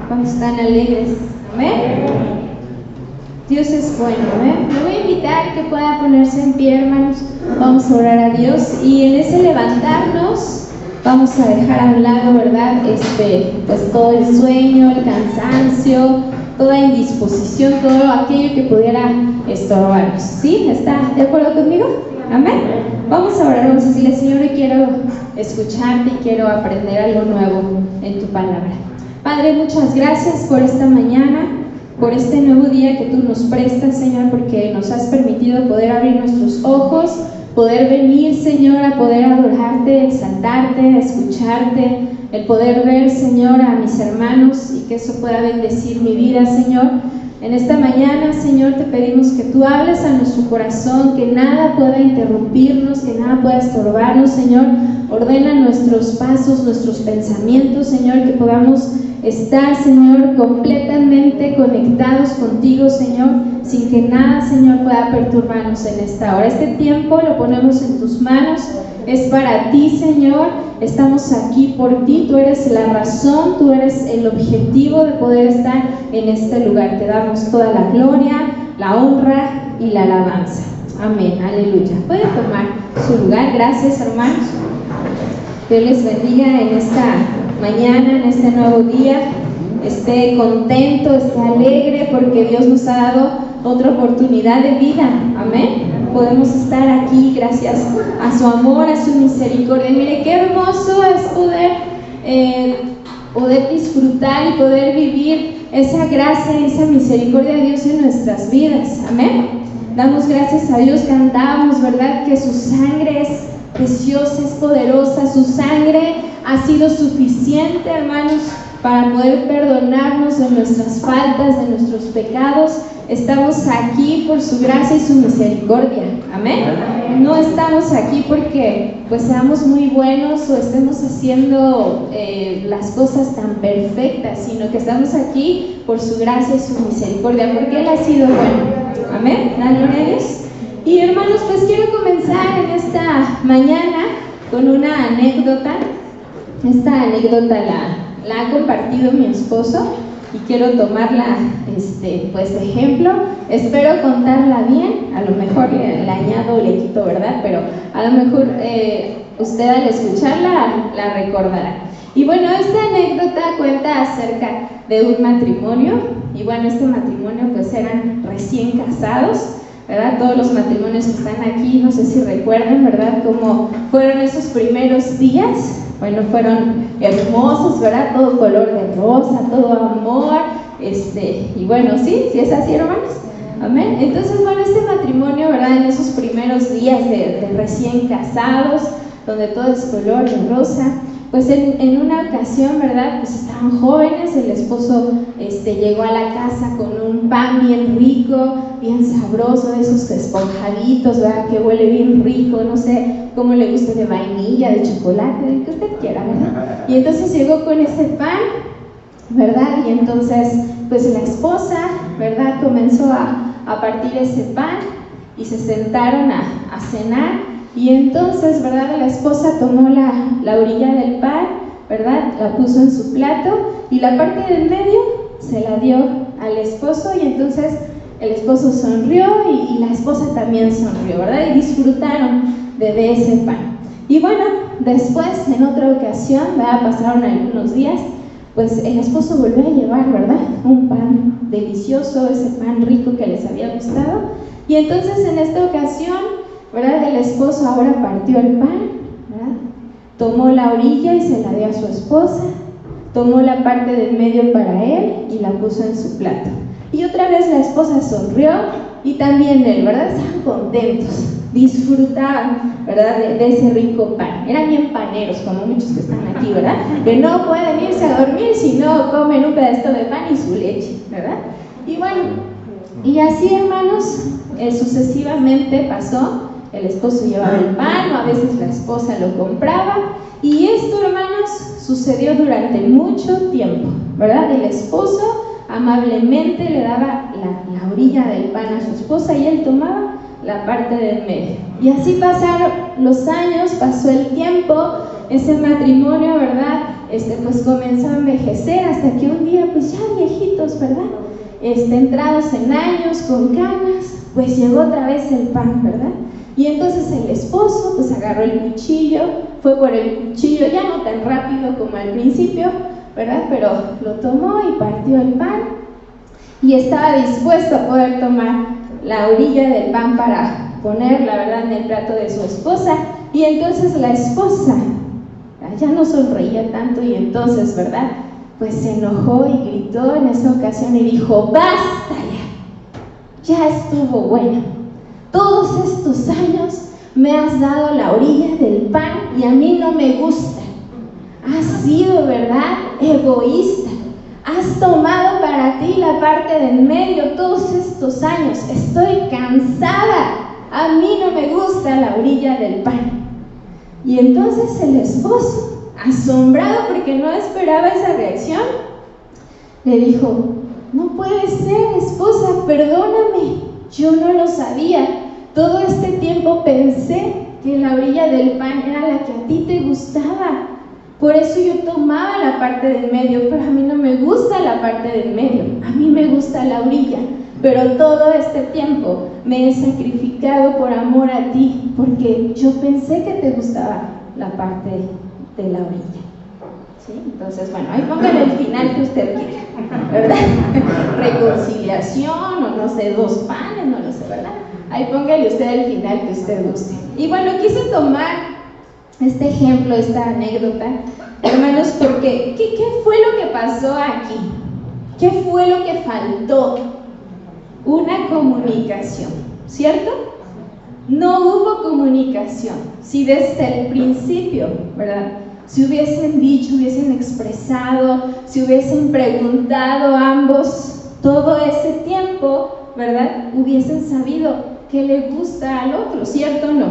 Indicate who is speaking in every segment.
Speaker 1: ¿Cuántos están alegres? Amén. Dios es bueno, ¿eh? Me voy a invitar que pueda ponerse en pie, hermanos. Vamos a orar a Dios y en ese levantarnos vamos a dejar a un lado, ¿verdad? Pues todo el sueño, el cansancio, toda indisposición, todo aquello que pudiera estorbarnos. ¿Sí? ¿Está de acuerdo conmigo? Amén. Vamos a orar, vamos a decirle: Señor, hoy quiero escucharte y quiero aprender algo nuevo en tu palabra. Padre, muchas gracias por esta mañana, por este nuevo día que tú nos prestas, Señor, porque nos has permitido poder abrir nuestros ojos, poder venir, Señor, a poder adorarte, exaltarte, escucharte, el poder ver, Señor, a mis hermanos y que eso pueda bendecir mi vida, Señor. En esta mañana, Señor, te pedimos que tú hables a nuestro corazón, que nada pueda interrumpirnos, que nada pueda estorbarnos, Señor. Ordena nuestros pasos, nuestros pensamientos, Señor, que podamos estar, Señor, completamente conectados contigo, Señor, sin que nada, Señor, pueda perturbarnos en esta hora. Este tiempo lo ponemos en tus manos, es para ti, Señor. Estamos aquí por ti, tú eres la razón, tú eres el objetivo de poder estar en este lugar. Te damos toda la gloria, la honra y la alabanza. Amén, aleluya. Pueden tomar su lugar. Gracias, hermanos. Dios les bendiga en esta mañana, en este nuevo día. Esté contento, esté alegre, porque Dios nos ha dado otra oportunidad de vida. Amén. Podemos estar aquí gracias a su amor, a su misericordia. Mire qué hermoso es poder disfrutar y poder vivir esa gracia y esa misericordia de Dios en nuestras vidas. Amén. Damos gracias a Dios, cantamos, ¿verdad? Que su sangre es preciosa, es poderosa, su sangre ha sido suficiente, hermanos, para poder perdonarnos de nuestras faltas, de nuestros pecados. Estamos aquí por su gracia y su misericordia. Amén. No estamos aquí porque pues seamos muy buenos o estemos haciendo las cosas tan perfectas, sino que estamos aquí por su gracia y su misericordia, porque Él ha sido bueno. Amén. La gloria a Dios. Y hermanos, pues quiero comenzar en esta mañana con una anécdota. Esta anécdota la ha compartido mi esposo y quiero tomarla pues de ejemplo. Espero contarla bien, a lo mejor le añado o le quito, ¿verdad? Pero a lo mejor usted al escucharla la recordará. Y bueno, esta anécdota cuenta acerca de un matrimonio. Y bueno, este matrimonio pues eran recién casados, ¿verdad? Todos los matrimonios que están aquí, no sé si recuerdan, ¿verdad? Cómo fueron esos primeros días. Bueno, fueron hermosos, ¿verdad? Todo color de rosa, todo amor, y bueno, sí es así, hermanos. Amén. Entonces, bueno, este matrimonio, ¿verdad? En esos primeros días de recién casados, donde todo es color de rosa, pues en una ocasión, ¿verdad? Pues estaban jóvenes, el esposo llegó a la casa con un pan bien rico, bien sabroso, de esos esponjaditos, ¿verdad? Que huele bien rico, no sé cómo le gusta, de vainilla, de chocolate, del que usted quiera, ¿verdad? Y entonces llegó con ese pan, ¿verdad? Y entonces, pues la esposa, ¿verdad? Comenzó a partir ese pan y se sentaron a cenar. Y entonces, ¿verdad? La esposa tomó la orilla del pan, ¿verdad? La puso en su plato y la parte del medio se la dio al esposo, y entonces el esposo sonrió y la esposa también sonrió, ¿verdad? Y disfrutaron de ese pan. Y bueno, después, en otra ocasión, ¿verdad? Pasaron algunos días, pues el esposo volvió a llevar, ¿verdad? Un pan delicioso, ese pan rico que les había gustado. Y entonces en esta ocasión, ¿verdad? El esposo ahora partió el pan, ¿verdad? Tomó la orilla y se la dio a su esposa, tomó la parte del medio para él y la puso en su plato. Y otra vez la esposa sonrió y también él, ¿verdad? Estaban contentos, disfrutaban, ¿verdad? De ese rico pan. Eran bien paneros, como muchos que están aquí, ¿verdad? Que no pueden irse a dormir si no comen un pedacito de pan y su leche, ¿verdad? Y bueno, y así, hermanos, sucesivamente pasó. El esposo llevaba el pan, o a veces la esposa lo compraba, y esto, hermanos, sucedió durante mucho tiempo, ¿verdad? El esposo amablemente le daba la orilla del pan a su esposa y él tomaba la parte del medio. Y así pasaron los años, pasó el tiempo, ese matrimonio, ¿verdad? pues comenzó a envejecer hasta que un día, pues ya viejitos, ¿verdad? Entrados en años, con canas, pues llegó otra vez el pan, ¿verdad? Y entonces el esposo pues agarró el cuchillo, fue por el cuchillo, ya no tan rápido como al principio, ¿verdad? Pero lo tomó y partió el pan y estaba dispuesto a poder tomar la orilla del pan para ponerla, ¿verdad?, en el plato de su esposa. Y entonces la esposa ya no sonreía tanto y entonces, ¿verdad?, pues se enojó y gritó en esa ocasión y dijo: ¡basta ya estuvo bueno! Todos estos años me has dado la orilla del pan y a mí no me gusta. Has sido, ¿verdad?, egoísta. Has tomado para ti la parte de en medio todos estos años. Estoy cansada. A mí no me gusta la orilla del pan. Y entonces el esposo, asombrado porque no esperaba esa reacción, le dijo: no puede ser, esposa, perdóname, yo no lo sabía. Todo este tiempo pensé que la orilla del pan era la que a ti te gustaba. Por eso yo tomaba la parte del medio, pero a mí no me gusta la parte del medio. A mí me gusta la orilla. Pero todo este tiempo me he sacrificado por amor a ti, porque yo pensé que te gustaba la parte de la orilla. ¿Sí? Entonces, bueno, ahí póngale el final que usted quiera, ¿verdad? Reconciliación, o no sé, 2 panes, no lo sé, ¿verdad? Ahí póngale usted el final que usted guste. Y bueno, quise tomar este ejemplo, esta anécdota, hermanos, porque ¿qué fue lo que pasó aquí? ¿Qué fue lo que faltó? Una comunicación, ¿cierto? No hubo comunicación. Si desde el principio, ¿verdad?, si hubiesen dicho, hubiesen expresado, si hubiesen preguntado ambos todo ese tiempo, ¿verdad?, hubiesen sabido qué le gusta al otro, ¿cierto o no?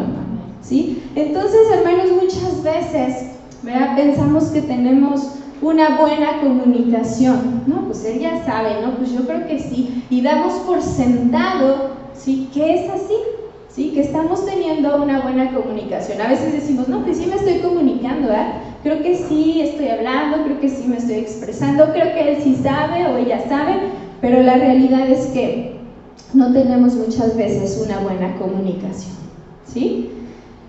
Speaker 1: ¿Sí? Entonces, hermanos, muchas veces, ¿verdad?, pensamos que tenemos una buena comunicación. No, pues él ya sabe, ¿no? Pues yo creo que sí. Y damos por sentado, ¿sí?, que es así, ¿sí?, que estamos teniendo una buena comunicación. A veces decimos: no, pues sí me estoy comunicando, ¿verdad? Creo que sí estoy hablando, creo que sí me estoy expresando, creo que él sí sabe o ella sabe, pero la realidad es que no tenemos muchas veces una buena comunicación, ¿sí?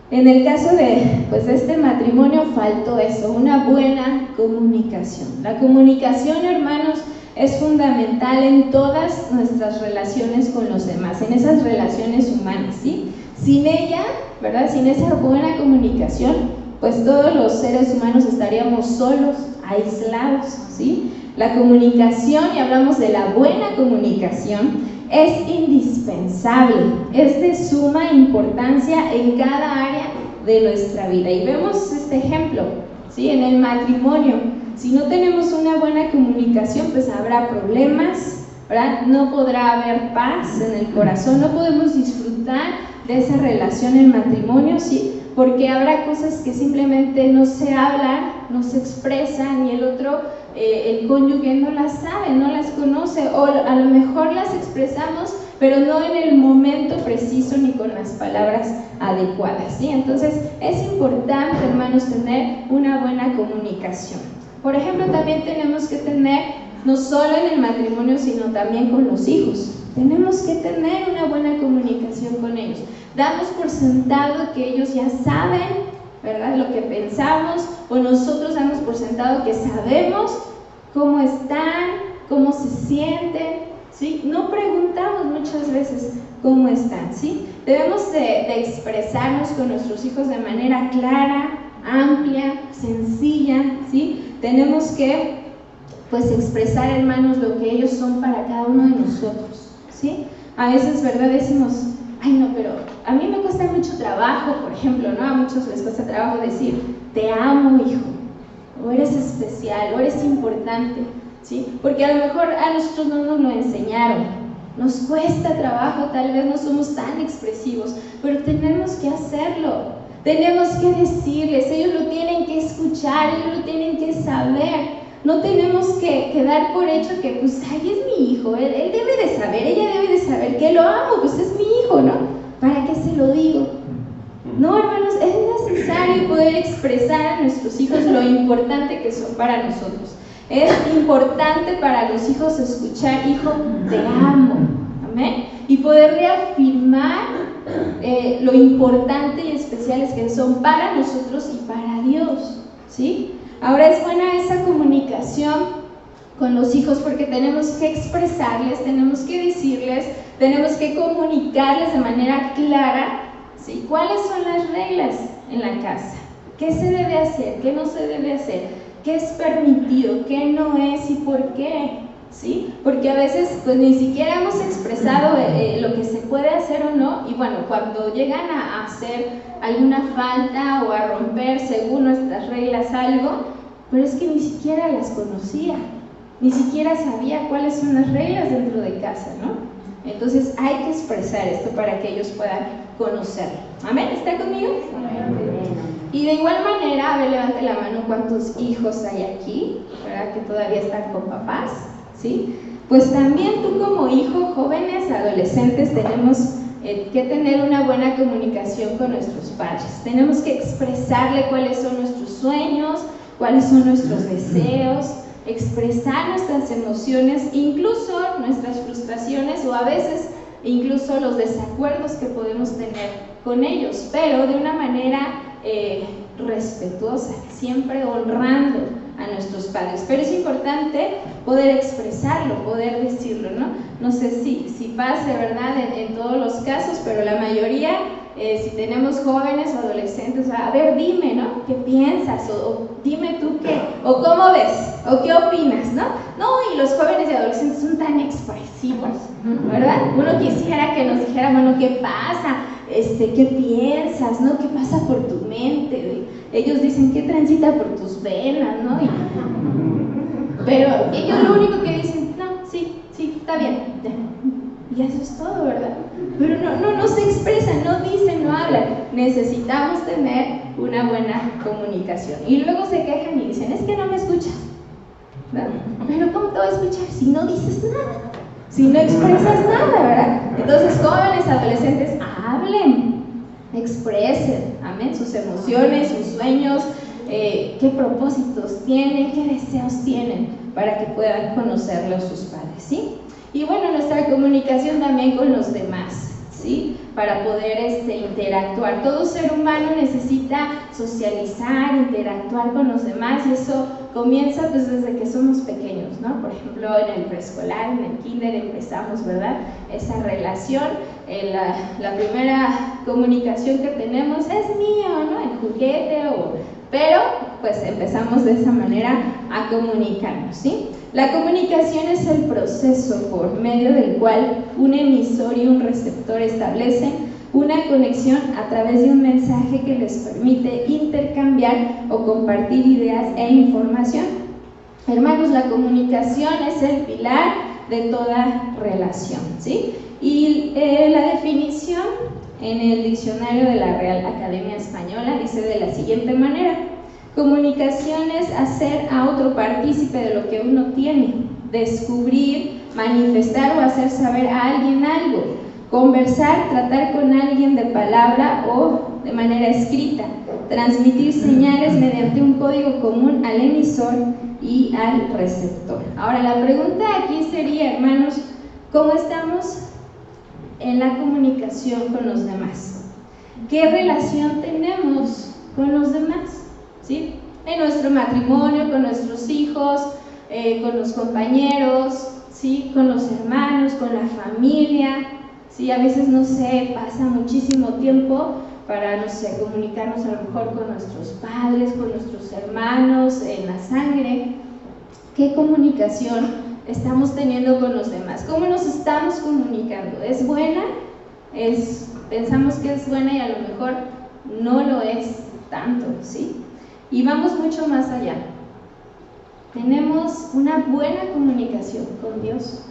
Speaker 1: En el caso de este matrimonio faltó eso, una buena comunicación. La comunicación, hermanos, es fundamental en todas nuestras relaciones con los demás, en esas relaciones humanas, ¿sí? Sin ella, ¿verdad?, sin esa buena comunicación, pues todos los seres humanos estaríamos solos, aislados, ¿sí? La comunicación, y hablamos de la buena comunicación, es indispensable, es de suma importancia en cada área de nuestra vida. Y vemos este ejemplo, ¿sí?, en el matrimonio. Si no tenemos una buena comunicación, pues habrá problemas, ¿verdad? No podrá haber paz en el corazón, no podemos disfrutar de esa relación en matrimonio, ¿sí? Porque habrá cosas que simplemente no se hablan, no se expresan, y el otro, el cónyuge, no las sabe, no las conoce, o a lo mejor las expresamos, pero no en el momento preciso ni con las palabras adecuadas, ¿sí? Entonces es importante, hermanos, tener una buena comunicación. Por ejemplo, también tenemos que tener, no solo en el matrimonio, sino también con los hijos. Tenemos que tener una buena comunicación con ellos. Damos por sentado que ellos ya saben, ¿verdad?, lo que pensamos, o nosotros damos por sentado que sabemos cómo están, cómo se sienten, ¿sí? No preguntamos muchas veces cómo están, ¿sí? Debemos de expresarnos con nuestros hijos de manera clara, amplia, sencilla, ¿sí? Tenemos que, pues, expresar, hermanos, lo que ellos son para cada uno de nosotros, ¿sí? A veces, ¿verdad?, decimos: ay, no, pero a mí me cuesta mucho trabajo, por ejemplo, ¿no? A muchos les cuesta trabajo decir: te amo, hijo, o eres especial, o eres importante, ¿sí? Porque a lo mejor a nosotros no nos lo enseñaron, nos cuesta trabajo, tal vez no somos tan expresivos, pero tenemos que hacerlo, tenemos que decirles, ellos lo tienen que escuchar, ellos lo tienen que saber. No tenemos que dar por hecho que, pues, ay, es mi hijo, él debe de saber, ella debe de saber que lo amo, pues es mi hijo, ¿no? ¿Para qué se lo digo? No, hermanos, es necesario poder expresar a nuestros hijos lo importante que son para nosotros. Es importante para los hijos escuchar: hijo, te amo, amén, y poder reafirmar lo importante y especiales que son para nosotros y para Dios, ¿sí? Ahora, es buena esa comunicación con los hijos porque tenemos que expresarles, tenemos que decirles, tenemos que comunicarles de manera clara, ¿sí?, cuáles son las reglas en la casa, qué se debe hacer, qué no se debe hacer, qué es permitido, qué no es y por qué, ¿sí? Porque a veces pues ni siquiera hemos expresado lo que se puede hacer o no, y bueno, cuando llegan a hacer alguna falta o a romper según nuestras reglas algo, pero es que ni siquiera las conocía, ni siquiera sabía cuáles son las reglas dentro de casa, ¿no? Entonces hay que expresar esto para que ellos puedan conocerlo. ¿Amén? ¿Está conmigo? Amén. Y de igual manera, a ver, levante la mano cuántos hijos hay aquí, ¿verdad?, que todavía están con papás, ¿sí? Pues también tú como hijo, jóvenes, adolescentes, tenemos que tener una buena comunicación con nuestros padres. Tenemos que expresarle cuáles son nuestros sueños, cuáles son nuestros deseos, expresar nuestras emociones, incluso nuestras frustraciones o a veces incluso los desacuerdos que podemos tener con ellos, pero de una manera respetuosa, siempre honrando a nuestros padres. Pero es importante poder expresarlo, poder decirlo, ¿no? No sé si pase, ¿verdad?, en todos los casos, pero la mayoría, si tenemos jóvenes o adolescentes, a ver, dime, ¿no?, ¿qué piensas? O dime tú qué, o cómo ves, o qué opinas, ¿no? No, y los jóvenes y adolescentes son tan expresivos, ¿verdad? Uno quisiera que nos dijera, bueno, ¿qué pasa? ¿Qué piensas, no? ¿Qué pasa por tu mente? Ellos dicen, ¿qué transita por tus venas, no? Pero ellos lo único que dicen, no, sí, está bien, ya. Y eso es todo, ¿verdad? Pero no se expresan, no dicen, no hablan. Necesitamos tener una buena comunicación. Y luego se quejan y dicen, es que no me escuchas, ¿verdad? Pero ¿cómo te voy a escuchar si no dices nada? Si no expresas nada, ¿verdad? Entonces, jóvenes, adolescentes, hablen, expresen, amén, sus emociones, sus sueños, qué propósitos tienen, qué deseos tienen, para que puedan conocerlos sus padres, ¿sí? Y bueno, nuestra comunicación también con los demás, ¿sí?, para poder interactuar. Todo ser humano necesita socializar, interactuar con los demás, y eso comienza pues desde que somos pequeños, ¿no? Por ejemplo, en el preescolar, en el kinder empezamos, ¿verdad?, esa relación. La primera comunicación que tenemos es mía, ¿no?, el juguete, pero pues empezamos de esa manera a comunicarnos, ¿sí? La comunicación es el proceso por medio del cual un emisor y un receptor establecen una conexión a través de un mensaje que les permite intercambiar o compartir ideas e información. Hermanos, la comunicación es el pilar de toda relación, ¿sí? Y la definición en el diccionario de la Real Academia Española dice de la siguiente manera: comunicación es hacer a otro partícipe de lo que uno tiene, descubrir, manifestar o hacer saber a alguien algo, conversar, tratar con alguien de palabra o de manera escrita, transmitir señales mediante un código común al emisor y al receptor. Ahora, la pregunta aquí sería, hermanos, ¿cómo estamos en la comunicación con los demás? ¿Qué relación tenemos con los demás? ¿Sí? En nuestro matrimonio, con nuestros hijos, con los compañeros, ¿sí?, con los hermanos, con la familia, ¿sí? A veces, no sé, pasa muchísimo tiempo para, no sé, comunicarnos a lo mejor con nuestros padres, con nuestros hermanos, en la sangre. ¿Qué comunicación estamos teniendo con los demás? ¿Cómo nos estamos comunicando? ¿Es buena? Pensamos que es buena y a lo mejor no lo es tanto, ¿sí? Y vamos mucho más allá. Tenemos una buena comunicación con Dios,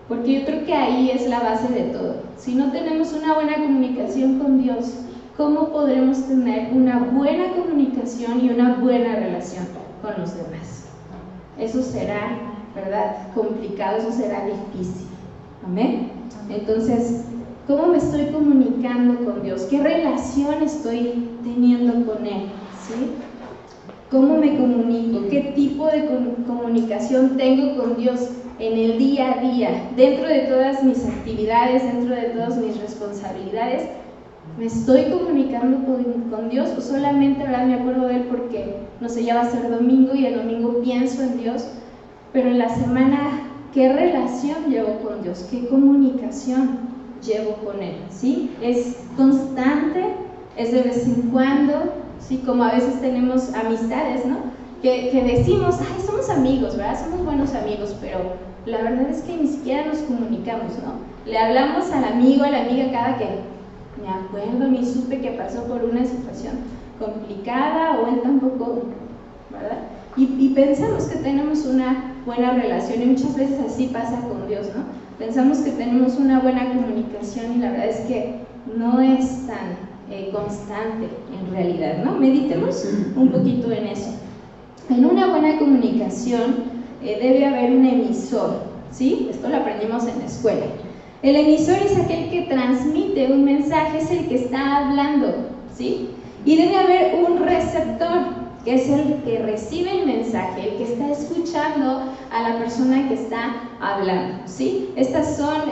Speaker 1: porque yo creo que ahí es la base de todo. Si no tenemos una buena comunicación con Dios, ¿cómo podremos tener una buena comunicación y una buena relación con los demás? Eso será, ¿verdad?, complicado, eso será difícil. ¿Amén? Entonces, ¿Cómo me estoy comunicando con Dios? ¿Qué relación estoy teniendo con Él? ¿Sí? ¿Cómo me comunico? ¿Qué tipo de comunicación tengo con Dios en el día a día? Dentro de todas mis actividades, dentro de todas mis responsabilidades, ¿me estoy comunicando con Dios? O solamente, ¿verdad? Me acuerdo de Él porque, no sé, ya va a ser domingo y el domingo pienso en Dios, pero en la semana, ¿qué relación llevo con Dios? ¿Qué comunicación llevo con Él? ¿Sí? ¿Es constante? ¿Es de vez en cuando? ¿Sí? Como a veces tenemos amistades, ¿no? Que decimos, ay, somos amigos, ¿verdad? Somos buenos amigos, pero la verdad es que ni siquiera nos comunicamos, ¿no? Le hablamos al amigo, a la amiga cada que me acuerdo, ni supe que pasó por una situación complicada o él tampoco, ¿verdad? Y pensamos que tenemos una buena relación y muchas veces así pasa con Dios, ¿no? Pensamos que tenemos una buena comunicación y la verdad es que no es tan constante en realidad, ¿no? Meditemos un poquito en eso. En una buena comunicación debe haber un emisor, ¿sí? Esto lo aprendimos en la escuela. El emisor es aquel que transmite un mensaje, es el que está hablando, ¿sí? Y debe haber un receptor, que es el que recibe el mensaje, el que está escuchando a la persona que está hablando, ¿sí? Estas son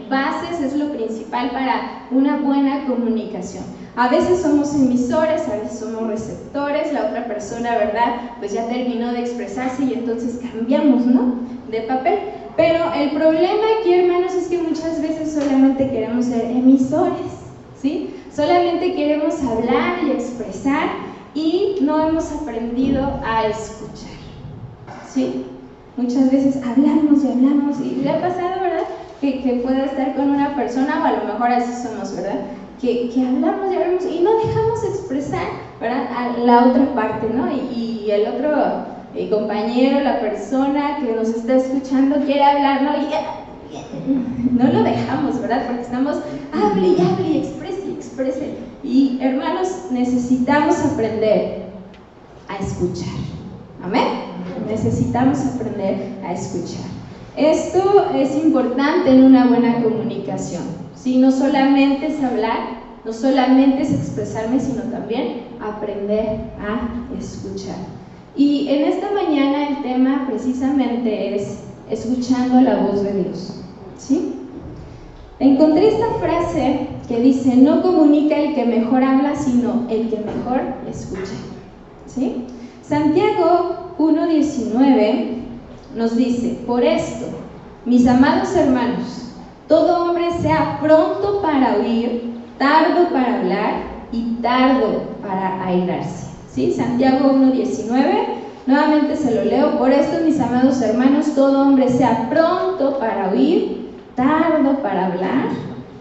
Speaker 1: bases, es lo principal para una buena comunicación. A veces somos emisores, a veces somos receptores, la otra persona, ¿verdad? Pues ya terminó de expresarse y entonces cambiamos, ¿no? De papel. Pero el problema aquí, hermanos, es que muchas veces solamente queremos ser emisores, ¿sí? Solamente queremos hablar y expresar y no hemos aprendido a escuchar, ¿sí? Muchas veces hablamos y le ha pasado, ¿verdad? Que pueda estar con una persona, o a lo mejor así somos, ¿verdad? Que hablamos y no dejamos expresar, ¿verdad? A la otra parte, ¿no? Y el otro compañero, la persona que nos está escuchando quiere hablar, ¿no? Y no lo dejamos, ¿verdad? Porque estamos, hable y exprese. Y hermanos, necesitamos aprender a escuchar. ¿Amén? Necesitamos aprender a escuchar. Esto es importante en una buena comunicación, ¿sí? No solamente es hablar, no solamente es expresarme, sino también aprender a escuchar. Y en esta mañana el tema precisamente es escuchando la voz de Dios, ¿sí? Encontré esta frase que dice, no comunica el que mejor habla, sino el que mejor escucha, ¿sí? Santiago 1:19 nos dice, por esto, mis amados hermanos, todo hombre sea pronto para oír, tardo para hablar y tardo para airarse, ¿sí? Santiago 1:19, nuevamente se lo leo, por esto, mis amados hermanos, todo hombre sea pronto para oír, tardo para hablar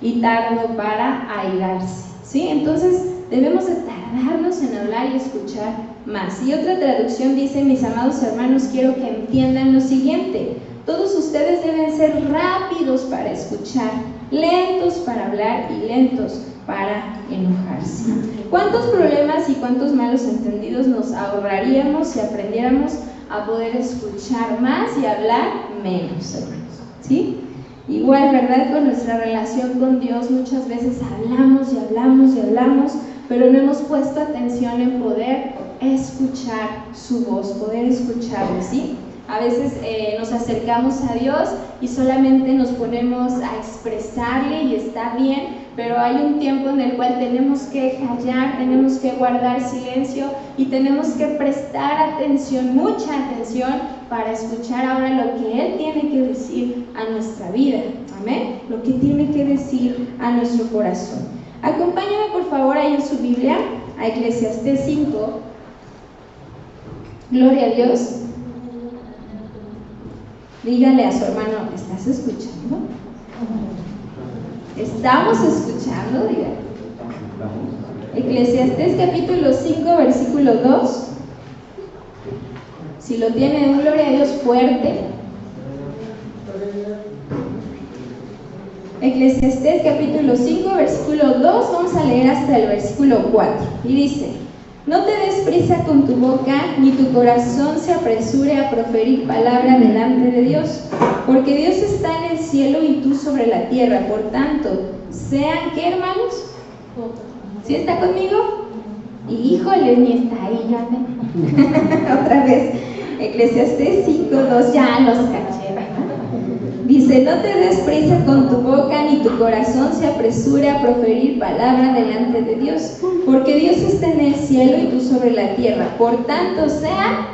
Speaker 1: y tardo para airarse, ¿sí? Entonces debemos de tardarnos en hablar y escuchar más. Y otra traducción dice, mis amados hermanos, quiero que entiendan lo siguiente, todos ustedes deben ser rápidos para escuchar, lentos para hablar y lentos para enojarse. ¿Cuántos problemas y cuántos malos entendidos nos ahorraríamos si aprendiéramos a poder escuchar más y hablar menos, hermanos? ¿Sí? Igual, ¿verdad? Con nuestra relación con Dios muchas veces hablamos, pero no hemos puesto atención en poder escuchar su voz, poder escucharlo, ¿sí? A veces nos acercamos a Dios y solamente nos ponemos a expresarle y está bien, pero hay un tiempo en el cual tenemos que callar, tenemos que guardar silencio y tenemos que prestar atención, mucha atención, para escuchar ahora lo que Él tiene que decir a nuestra vida, amén, lo que tiene que decir a nuestro corazón. Acompáñame por favor ahí en su Biblia a Eclesiastés 5, gloria a Dios. Dígale a su hermano, ¿estás escuchando? ¿Estamos escuchando? Dígale. Eclesiastés capítulo 5, versículo 2. Si lo tiene, un gloria a Dios fuerte. Eclesiastés capítulo 5, versículo 2, vamos a leer hasta el versículo 4. Y dice, No te des prisa con tu boca, ni tu corazón se apresure a proferir palabra delante de Dios, porque Dios está en el cielo y tú sobre la tierra. Por tanto, sean, ¿qué, hermanos? ¿Sí está conmigo? Híjole, ni está ahí, ya me... Otra vez, Eclesiastés 5:2, ya los caché. Dice, no te des prisa con tu boca, ni tu corazón se apresure a proferir palabra delante de Dios, porque Dios está en el cielo y tú sobre la tierra. Por tanto, sean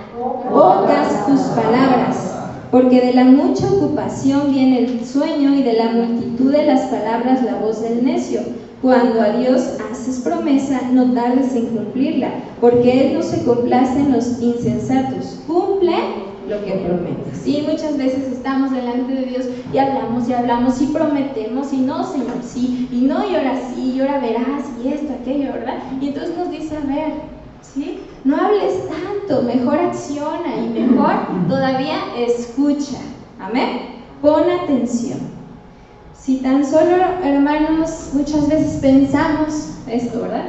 Speaker 1: pocas tus palabras, porque de la mucha ocupación viene el sueño, y de la multitud de las palabras la voz del necio. Cuando a Dios haces promesa, no tardes en cumplirla, porque Él no se complace en los insensatos. Cumple lo que prometes. Sí, muchas veces estamos delante de Dios y hablamos y prometemos, y no, Señor, sí, y no, y ahora sí, y ahora verás, y esto, aquello, ¿verdad? Y entonces nos dice, a ver, ¿sí? No hables tanto, mejor acciona, y mejor todavía escucha. Amén. Pon atención. Si tan solo, hermanos, muchas veces pensamos esto, ¿verdad?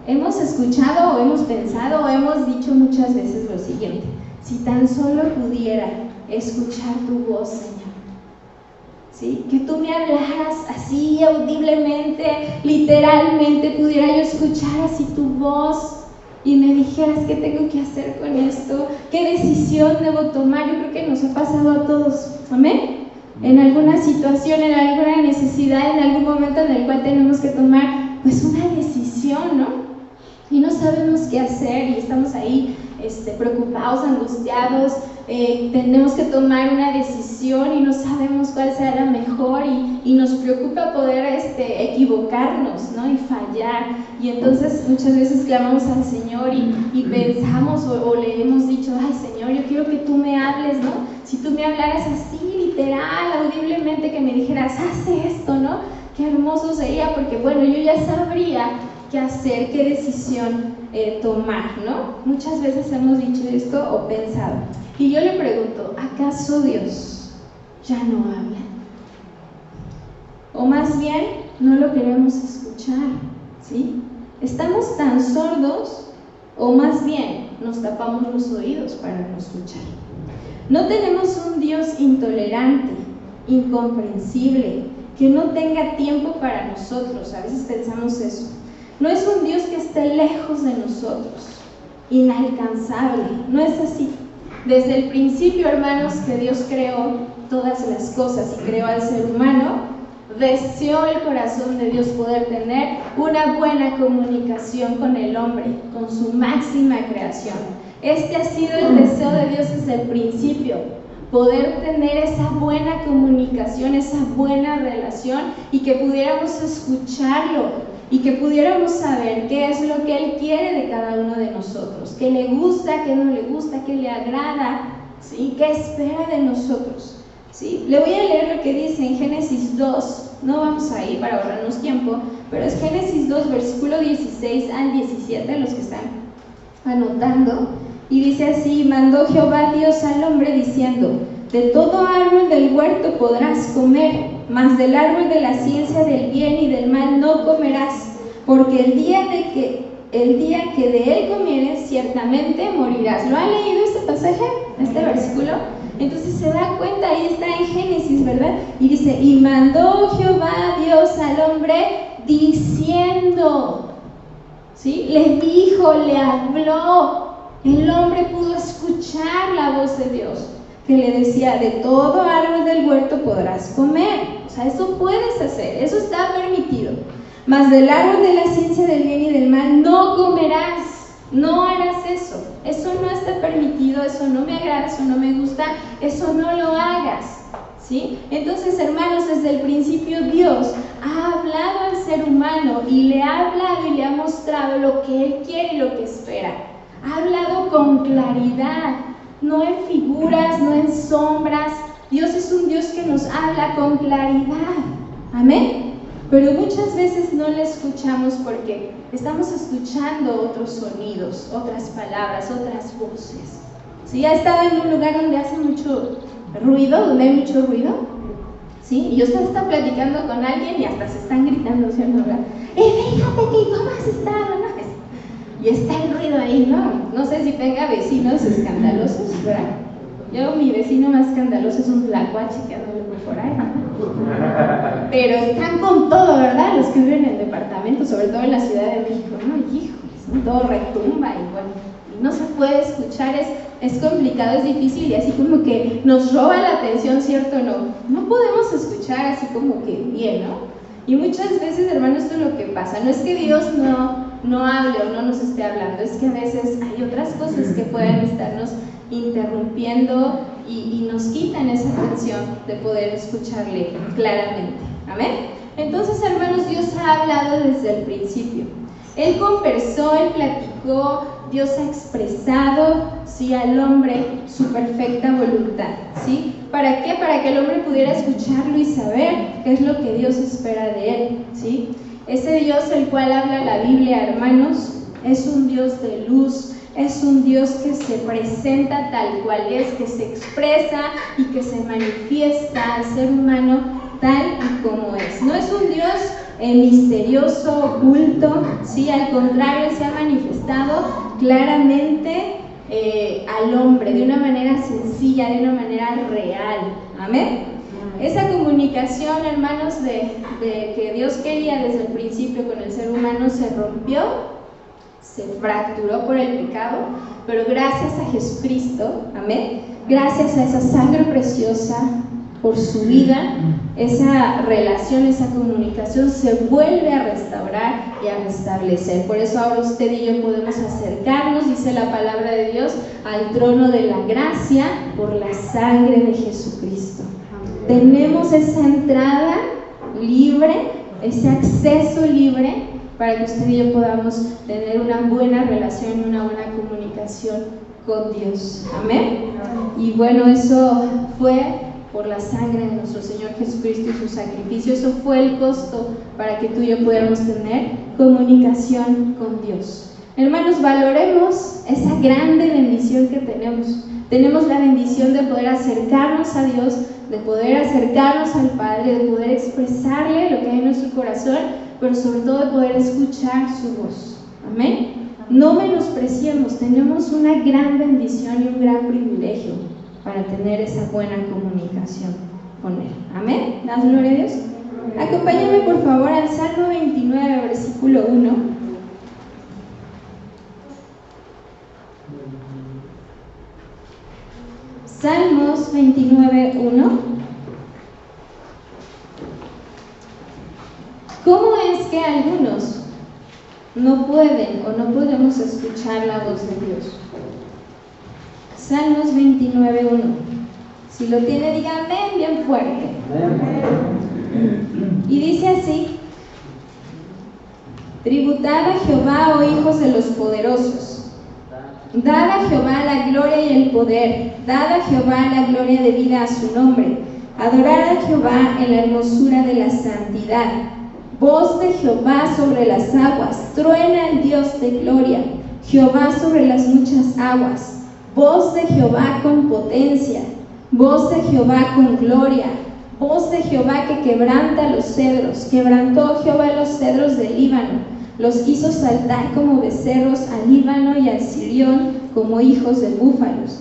Speaker 1: Hemos escuchado o hemos pensado o hemos dicho muchas veces lo siguiente: si tan solo pudiera escuchar tu voz, Señor, ¿sí? Que tú me hablaras así audiblemente, literalmente, pudiera yo escuchar así tu voz y me dijeras qué tengo que hacer con esto, qué decisión debo tomar. Yo creo que nos ha pasado a todos, amén. En alguna situación, en alguna necesidad, en algún momento en el cual tenemos que tomar pues una decisión, ¿no? Y no sabemos qué hacer y estamos ahí preocupados, angustiados, tenemos que tomar una decisión y no sabemos cuál sea la mejor, y nos preocupa poder equivocarnos, ¿no? Y fallar. Y entonces muchas veces clamamos al Señor y pensamos o le hemos dicho, ay Señor, yo quiero que tú me hables, ¿no? Si tú me hablaras así, literal, audiblemente, que me dijeras, haz esto, ¿no? Qué hermoso sería, porque bueno, yo ya sabría qué hacer, qué decisión tomar, ¿no? Muchas veces hemos dicho esto o pensado. Y yo le pregunto, ¿acaso Dios ya no habla? O más bien, no lo queremos escuchar, ¿sí? ¿Estamos tan sordos o más bien nos tapamos los oídos para no escuchar? No tenemos un Dios intolerante, incomprensible, que no tenga tiempo para nosotros. A veces pensamos eso. No es un Dios que esté lejos de nosotros, inalcanzable. No es así. Desde el principio, hermanos, que Dios creó todas las cosas y creó al ser humano, deseó el corazón de Dios poder tener una buena comunicación con el hombre, con su máxima creación. Este ha sido el deseo de Dios desde el principio, poder tener esa buena comunicación, esa buena relación, y que pudiéramos escucharlo y que pudiéramos saber qué es lo que Él quiere de cada uno de nosotros, qué le gusta, qué no le gusta, qué le agrada, ¿sí? Qué espera de nosotros, ¿sí? Le voy a leer lo que dice en Génesis 2, no vamos a ir para ahorrarnos tiempo, pero es Génesis 2, versículo 16 al 17, los que están anotando, y dice así: mandó Jehová Dios al hombre diciendo, de todo árbol del huerto podrás comer, mas del árbol de la ciencia del bien y del mal no comerás, porque el día que de él comieres, ciertamente morirás. ¿Lo han leído este pasaje, este versículo? Entonces se da cuenta, ahí está en Génesis, ¿verdad? Y dice, y mandó Jehová Dios al hombre diciendo, ¿sí? Le dijo, le habló. El hombre pudo escuchar la voz de Dios, que le decía, de todo árbol del huerto podrás comer. O sea, eso puedes hacer, eso está permitido. Mas del árbol de la ciencia del bien y del mal no comerás, no harás eso. Eso no está permitido, eso no me agrada, eso no me gusta, eso no lo hagas, ¿sí? Entonces, hermanos, desde el principio Dios ha hablado al ser humano y le ha hablado y le ha mostrado lo que Él quiere y lo que espera. Ha hablado con claridad, no en figuras, no en sombras. Dios es un Dios que nos habla con claridad, amén. Pero muchas veces no le escuchamos porque estamos escuchando otros sonidos, otras palabras, otras voces. ¿Sí? ¿Ha estado en un lugar donde hace mucho ruido, donde hay mucho ruido? ¿Sí? Y usted está platicando con alguien y hasta se están gritando, ¿sí? Fíjate que cómo has estado, ¿no? y está el ruido ahí, ¿no? No sé si tenga vecinos escandalosos, ¿verdad? Yo, mi vecino más escandaloso es un tlacuache que anda por ahí, ¿no? Pero están con todo, ¿verdad? Los que viven en departamentos, sobre todo en la Ciudad de México, ¿no? Híjoles, ¿no? Todo retumba y bueno, no se puede escuchar, es complicado, es difícil y así como que nos roba la atención, ¿cierto? No podemos escuchar así como que bien, ¿no? Y muchas veces, hermanos, esto es lo que pasa, no es que Dios no hable o no nos esté hablando, es que a veces hay otras cosas que pueden estarnos interrumpiendo y nos quitan esa atención de poder escucharle claramente. ¿Amén? Entonces, hermanos, Dios ha hablado desde el principio. Él conversó, Él platicó, Dios ha expresado, sí, al hombre su perfecta voluntad, ¿sí? ¿Para qué? Para que el hombre pudiera escucharlo y saber qué es lo que Dios espera de él, ¿sí? Ese Dios el cual habla la Biblia, hermanos, es un Dios de luz, es un Dios que se presenta tal cual es, que se expresa y que se manifiesta al ser humano tal y como es. No es un Dios misterioso, oculto, ¿sí? Al contrario, se ha manifestado claramente al hombre de una manera sencilla, de una manera real. Amén. Esa comunicación, hermanos, de que Dios quería desde el principio con el ser humano se rompió, se fracturó por el pecado, pero gracias a Jesucristo, amén, gracias a esa sangre preciosa, por su vida, esa relación, esa comunicación se vuelve a restaurar y a restablecer. Por eso ahora usted y yo podemos acercarnos, dice la palabra de Dios, al trono de la gracia por la sangre de Jesucristo. Tenemos esa entrada libre, ese acceso libre para que usted y yo podamos tener una buena relación, una buena comunicación con Dios. Amén. Y bueno, eso fue por la sangre de nuestro Señor Jesucristo y su sacrificio. Eso fue el costo para que tú y yo pudiéramos tener comunicación con Dios. Hermanos, valoremos esa grande bendición que tenemos. Tenemos la bendición de poder acercarnos a Dios, de poder acercarnos al Padre, de poder expresarle lo que hay en nuestro corazón, pero sobre todo de poder escuchar su voz. Amén. No menospreciemos, tenemos una gran bendición y un gran privilegio para tener esa buena comunicación con Él. Amén. ¿Das gloria a Dios? Acompáñame por favor al Salmo 29, versículo 1. Salmos 29, 1. ¿Cómo es que algunos no pueden o no podemos escuchar la voz de Dios? Salmos 29, 1. Si lo tiene, diga amén bien fuerte. Y dice así: tributad a Jehová, oh hijos de los poderosos. Dad a Jehová la gloria y el poder. Dad a Jehová la gloria debida a su nombre. Adorad a Jehová en la hermosura de la santidad. Voz de Jehová sobre las aguas. Truena el Dios de gloria. Jehová sobre las muchas aguas. Voz de Jehová con potencia, voz de Jehová con gloria, voz de Jehová que quebranta los cedros. Quebrantó Jehová los cedros del Líbano, los hizo saltar como becerros al Líbano y al Sirión como hijos de búfalos.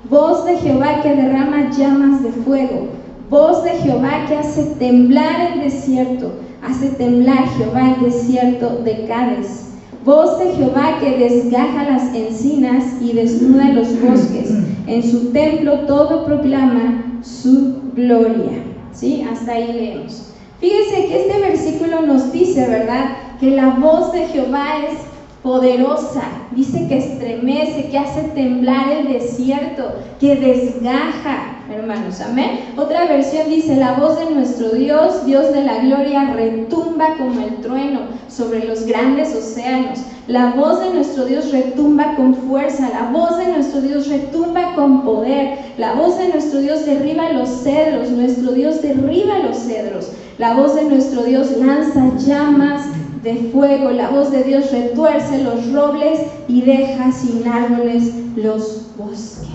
Speaker 1: Voz de Jehová que derrama llamas de fuego, voz de Jehová que hace temblar el desierto, hace temblar Jehová el desierto de Cades. Voz de Jehová que desgaja las encinas y desnuda los bosques. En su templo todo proclama su gloria. ¿Sí? Hasta ahí leemos. Fíjense que este versículo nos dice, ¿verdad?, que la voz de Jehová es poderosa. Dice que estremece, que hace temblar el desierto, que desgaja, hermanos. Amén. Otra versión dice: la voz de nuestro Dios, Dios de la gloria, retumba como el trueno sobre los grandes océanos. La voz de nuestro Dios retumba con fuerza. La voz de nuestro Dios retumba con poder. La voz de nuestro Dios derriba los cedros. Nuestro Dios derriba los cedros. La voz de nuestro Dios lanza llamas de fuego. La voz de Dios retuerce los robles y deja sin árboles los bosques.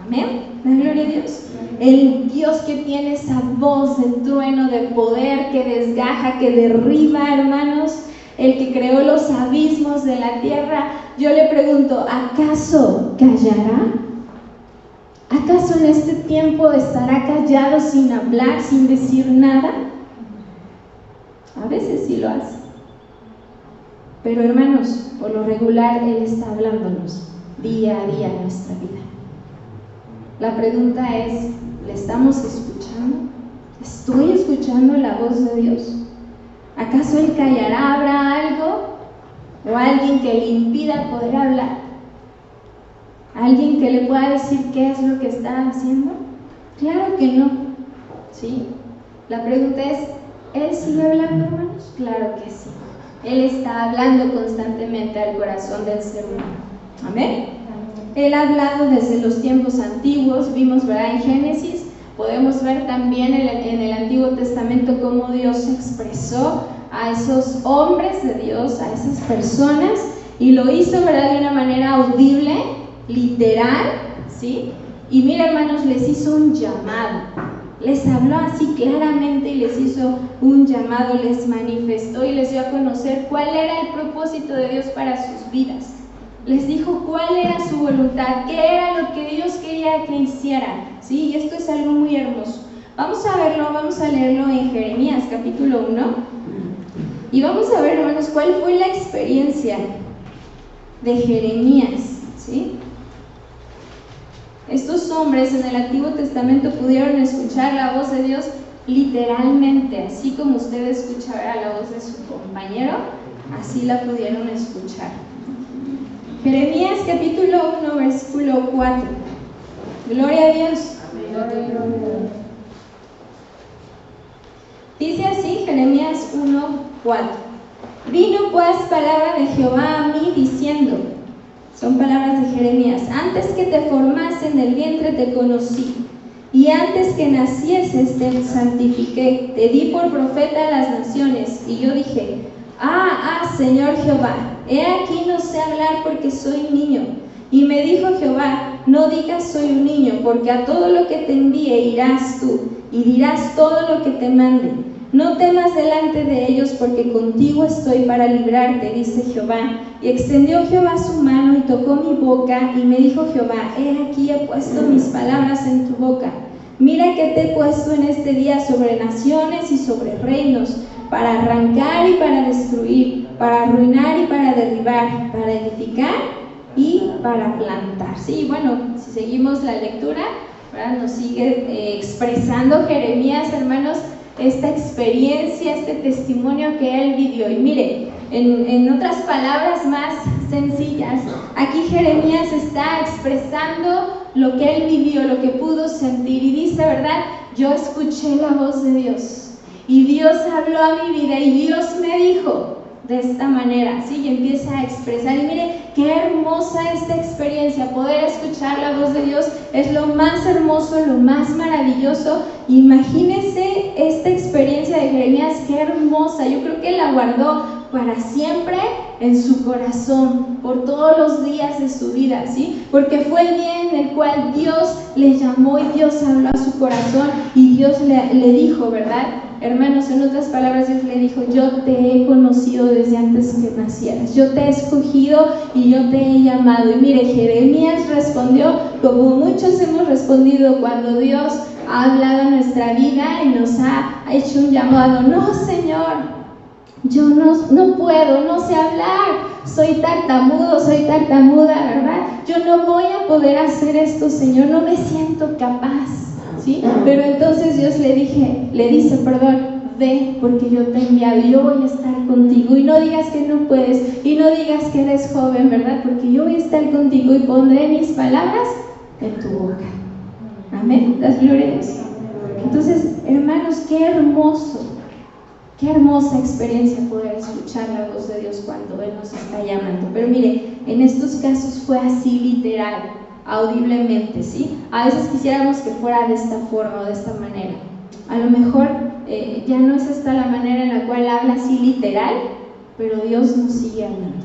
Speaker 1: Amén. La gloria a Dios. El Dios que tiene esa voz de trueno, de poder, que desgaja, que derriba, hermanos, el que creó los abismos de la tierra, yo le pregunto, ¿acaso callará? ¿Acaso en este tiempo estará callado sin hablar, sin decir nada? A veces sí lo hace. Pero hermanos, por lo regular Él está hablándonos día a día en nuestra vida. La pregunta es, ¿le estamos escuchando? ¿Estoy escuchando la voz de Dios? ¿Acaso Él callará? ¿Habrá algo o alguien que le impida poder hablar? ¿Alguien que le pueda decir qué es lo que está haciendo? Claro que no, ¿sí? La pregunta es, ¿Él sigue hablando, hermanos? Claro que sí. Él está hablando constantemente al corazón del ser humano. Amén. Él ha hablado desde los tiempos antiguos, vimos, ¿verdad? En Génesis, podemos ver también en el Antiguo Testamento cómo Dios se expresó a esos hombres de Dios, a esas personas, y lo hizo, ¿verdad? De una manera audible, literal, ¿sí? Y mira, hermanos, les hizo un llamado, les habló así claramente y les hizo un llamado, les manifestó y les dio a conocer cuál era el propósito de Dios para sus vidas. Les dijo cuál era su voluntad, qué era lo que Dios quería que hicieran, ¿sí? Y esto es algo muy hermoso. Vamos a verlo, vamos a leerlo en Jeremías capítulo 1 y vamos a ver, hermanos, cuál fue la experiencia de Jeremías, ¿sí? Estos hombres en el Antiguo Testamento pudieron escuchar la voz de Dios literalmente, así como usted escucha la voz de su compañero, así la pudieron escuchar. Jeremías capítulo 1, versículo 4. Gloria a Dios. Dice así Jeremías 1, 4. Vino pues palabra de Jehová a mí diciendo, son palabras de Jeremías, antes que te formase en el vientre te conocí, y antes que nacieses te santifiqué, te di por profeta a las naciones. Y yo dije, Señor Jehová, he aquí no sé hablar porque soy niño. Y me dijo Jehová, no digas soy un niño, porque a todo lo que te envíe irás tú, y dirás todo lo que te mande. No temas delante de ellos, porque contigo estoy para librarte, dice Jehová. Y extendió Jehová su mano y tocó mi boca, y me dijo Jehová, he aquí he puesto mis palabras en tu boca. Mira que te he puesto en este día sobre naciones y sobre reinos, para arrancar y para destruir, para arruinar y para derribar, para edificar y para plantar. Sí, bueno, si seguimos la lectura, ¿verdad? Nos sigue expresando Jeremías, hermanos, esta experiencia, este testimonio que él vivió. Y mire, en otras palabras más sencillas, aquí Jeremías está expresando lo que él vivió, lo que pudo sentir, y dice, ¿verdad? Yo escuché la voz de Dios y Dios habló a mi vida y Dios me dijo de esta manera, ¿sí? Y empieza a expresar, y mire qué hermosa esta experiencia, poder escuchar la voz de Dios es lo más hermoso, lo más maravilloso. Imagínese esta experiencia de Jeremías, qué hermosa. Yo creo que la guardó para siempre en su corazón, por todos los días de su vida, ¿sí? Porque fue el día en el cual Dios le llamó y Dios habló a su corazón y Dios le dijo, ¿verdad? Hermanos, en otras palabras, Dios le dijo, yo te he conocido desde antes que nacieras, yo te he escogido y yo te he llamado. Y mire, Jeremías respondió como muchos hemos respondido cuando Dios ha hablado en nuestra vida y nos ha hecho un llamado. No, Señor, yo no puedo, no sé hablar, soy tartamudo, soy tartamuda, ¿verdad? Yo no voy a poder hacer esto, Señor, no me siento capaz, ¿sí? Pero entonces Dios le dice, ve, porque yo te he enviado y yo voy a estar contigo. Y no digas que no puedes, y no digas que eres joven, ¿verdad? Porque yo voy a estar contigo y pondré mis palabras en tu boca. Amén, das gloria a Dios. Entonces, hermanos, qué hermosa experiencia poder escuchar la voz de Dios cuando Él nos está llamando. Pero mire, en estos casos fue así literal, audiblemente, ¿sí? A veces quisiéramos que fuera de esta forma o de esta manera. A lo mejor ya no es esta la manera en la cual habla así literal, pero Dios nos sigue hablando.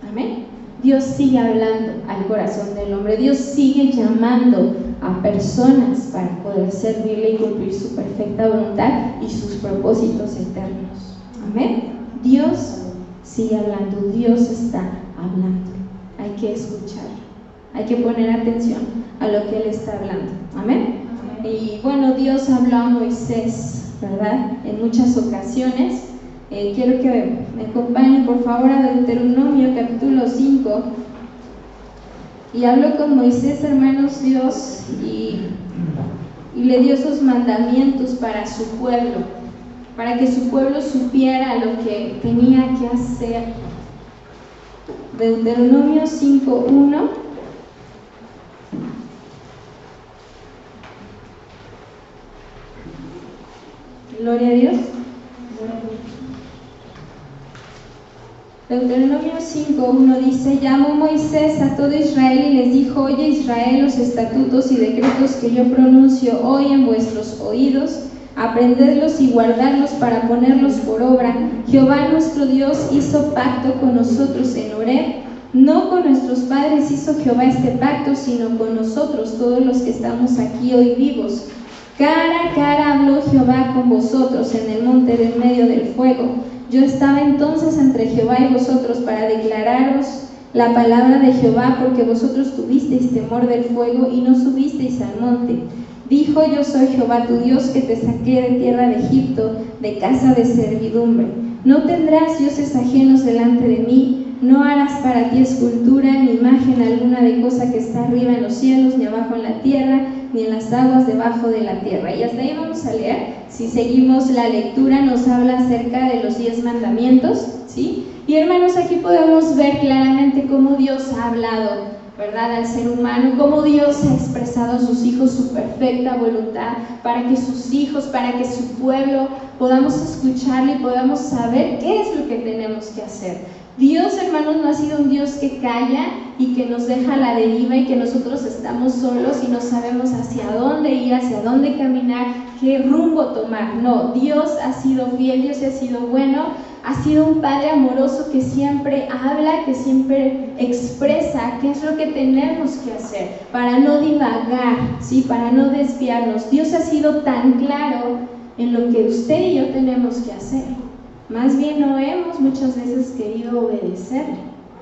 Speaker 1: Amén. Dios sigue hablando al corazón del hombre. Dios sigue llamando a personas para poder servirle y cumplir su perfecta voluntad y sus propósitos eternos. Amén. Dios sigue hablando, Dios está hablando. Hay que escuchar, hay que poner atención a lo que Él está hablando. Amén. Y bueno, Dios habló a Moisés, ¿verdad? En muchas ocasiones. Quiero que me acompañen por favor a Deuteronomio capítulo 5. Y habló con Moisés, hermanos, Dios, y le dio sus mandamientos para su pueblo, para que su pueblo supiera lo que tenía que hacer. Deuteronomio 5:1. Gloria a Dios. Deuteronomio 5:1 dice: llamó Moisés a todo Israel y les dijo: oye Israel, los estatutos y decretos que yo pronuncio hoy en vuestros oídos, aprendedlos y guardadlos para ponerlos por obra. Jehová nuestro Dios hizo pacto con nosotros en Horeb. No con nuestros padres hizo Jehová este pacto, sino con nosotros, todos los que estamos aquí hoy vivos. Cara a cara habló Jehová con vosotros en el monte del medio del fuego. Yo estaba entonces entre Jehová y vosotros para declararos la palabra de Jehová, porque vosotros tuvisteis temor del fuego y no subisteis al monte. Dijo: yo soy Jehová tu Dios, que te saqué de tierra de Egipto, de casa de servidumbre. No tendrás dioses ajenos delante de mí. No harás para ti escultura ni imagen alguna de cosa que está arriba en los cielos, ni abajo en la tierra, ni en las aguas debajo de la tierra. Y hasta ahí vamos a leer. Si seguimos la lectura, nos habla acerca de los 10 mandamientos, ¿sí? Y hermanos, aquí podemos ver claramente cómo Dios ha hablado, ¿verdad?, al ser humano, cómo Dios ha expresado a sus hijos su perfecta voluntad para que sus hijos, para que su pueblo podamos escucharle y podamos saber qué es lo que tenemos que hacer. Dios, hermanos, no ha sido un Dios que calla y que nos deja a la deriva y que nosotros estamos solos y no sabemos hacia dónde ir, hacia dónde caminar, qué rumbo tomar. No, Dios ha sido fiel, Dios ha sido bueno, ha sido un Padre amoroso que siempre habla, que siempre expresa qué es lo que tenemos que hacer para no divagar, ¿sí?, para no desviarnos. Dios ha sido tan claro en lo que usted y yo tenemos que hacer. Más bien no hemos muchas veces querido obedecer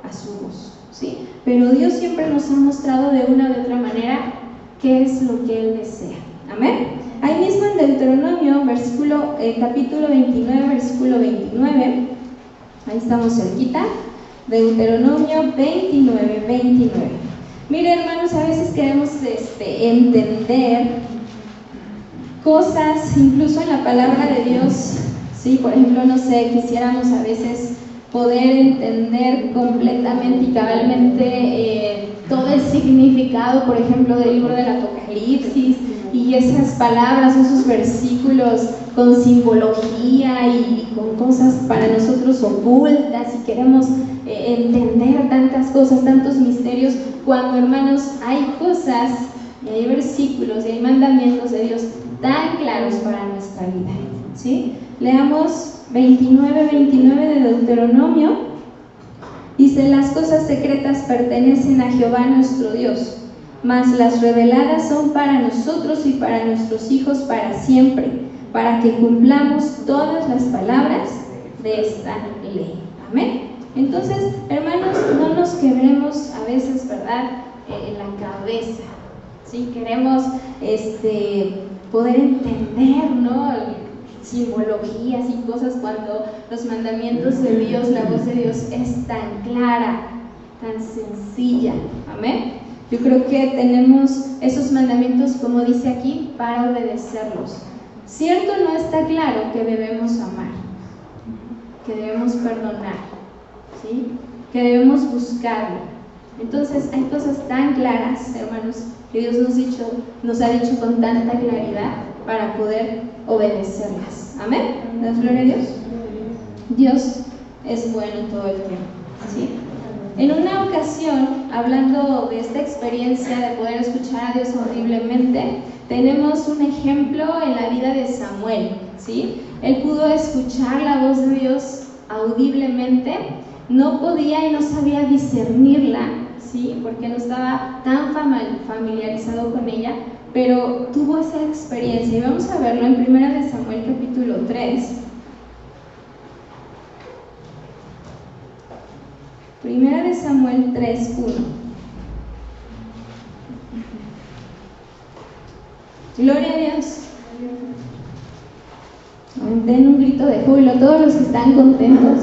Speaker 1: a su voz, ¿sí? Pero Dios siempre nos ha mostrado de una u otra manera qué es lo que Él desea. Amén. Ahí mismo en Deuteronomio, capítulo 29, versículo 29, ahí estamos cerquita, Deuteronomio 29. Mire, hermanos, a veces queremos entender cosas, incluso en la palabra de Dios. Sí, por ejemplo, no sé, quisiéramos a veces poder entender completamente y cabalmente todo el significado, por ejemplo, del libro del Apocalipsis y esas palabras, esos versículos con simbología y con cosas para nosotros ocultas, y queremos entender tantas cosas, tantos misterios, cuando, hermanos, hay cosas y hay versículos y hay mandamientos de Dios tan claros para nuestra vida, ¿sí? Leamos 29 de Deuteronomio. Dice: las cosas secretas pertenecen a Jehová nuestro Dios, mas las reveladas son para nosotros y para nuestros hijos para siempre, para que cumplamos todas las palabras de esta ley. Amén. Entonces, hermanos, no nos quebremos a veces, ¿verdad?, en la cabeza, ¿sí? Queremos poder entender, ¿no?, simbologías y cosas, cuando los mandamientos de Dios, la voz de Dios es tan clara, tan sencilla. Amén. Yo creo que tenemos esos mandamientos, como dice aquí, para obedecerlos. Cierto, no está claro que debemos amar, que debemos perdonar, ¿sí?, que debemos buscarlo. Entonces hay cosas tan claras, hermanos, que Dios nos ha dicho con tanta claridad para poder obedecerlas. Amén. ¿Das gloria a Dios? Dios es bueno todo el tiempo, ¿sí? En una ocasión, hablando de esta experiencia de poder escuchar a Dios audiblemente, tenemos un ejemplo en la vida de Samuel, ¿sí? Él pudo escuchar la voz de Dios audiblemente, no podía y no sabía discernirla, ¿sí?, porque no estaba tan familiarizado con ella, pero tuvo esa experiencia. Y vamos a verlo en 1 de Samuel capítulo 3. Primera de Samuel 3:1. Gloria a Dios. Den un grito de júbilo todos los que están contentos.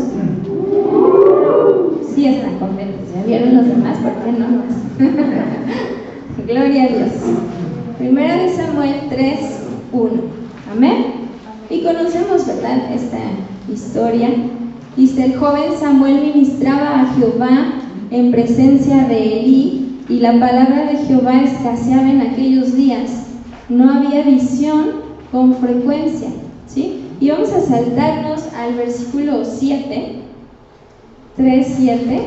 Speaker 1: Sí están contentos, ya vieron los demás, ¿por qué no más? Gloria a Dios. Primera de Samuel 3:1. Amén. Y conocemos, ¿verdad?, esta historia. Dice: el joven Samuel ministraba a Jehová en presencia de Elí, y la palabra de Jehová escaseaba en aquellos días. No había visión con frecuencia. ¿Sí? Y vamos a saltarnos al versículo 7, 3:7.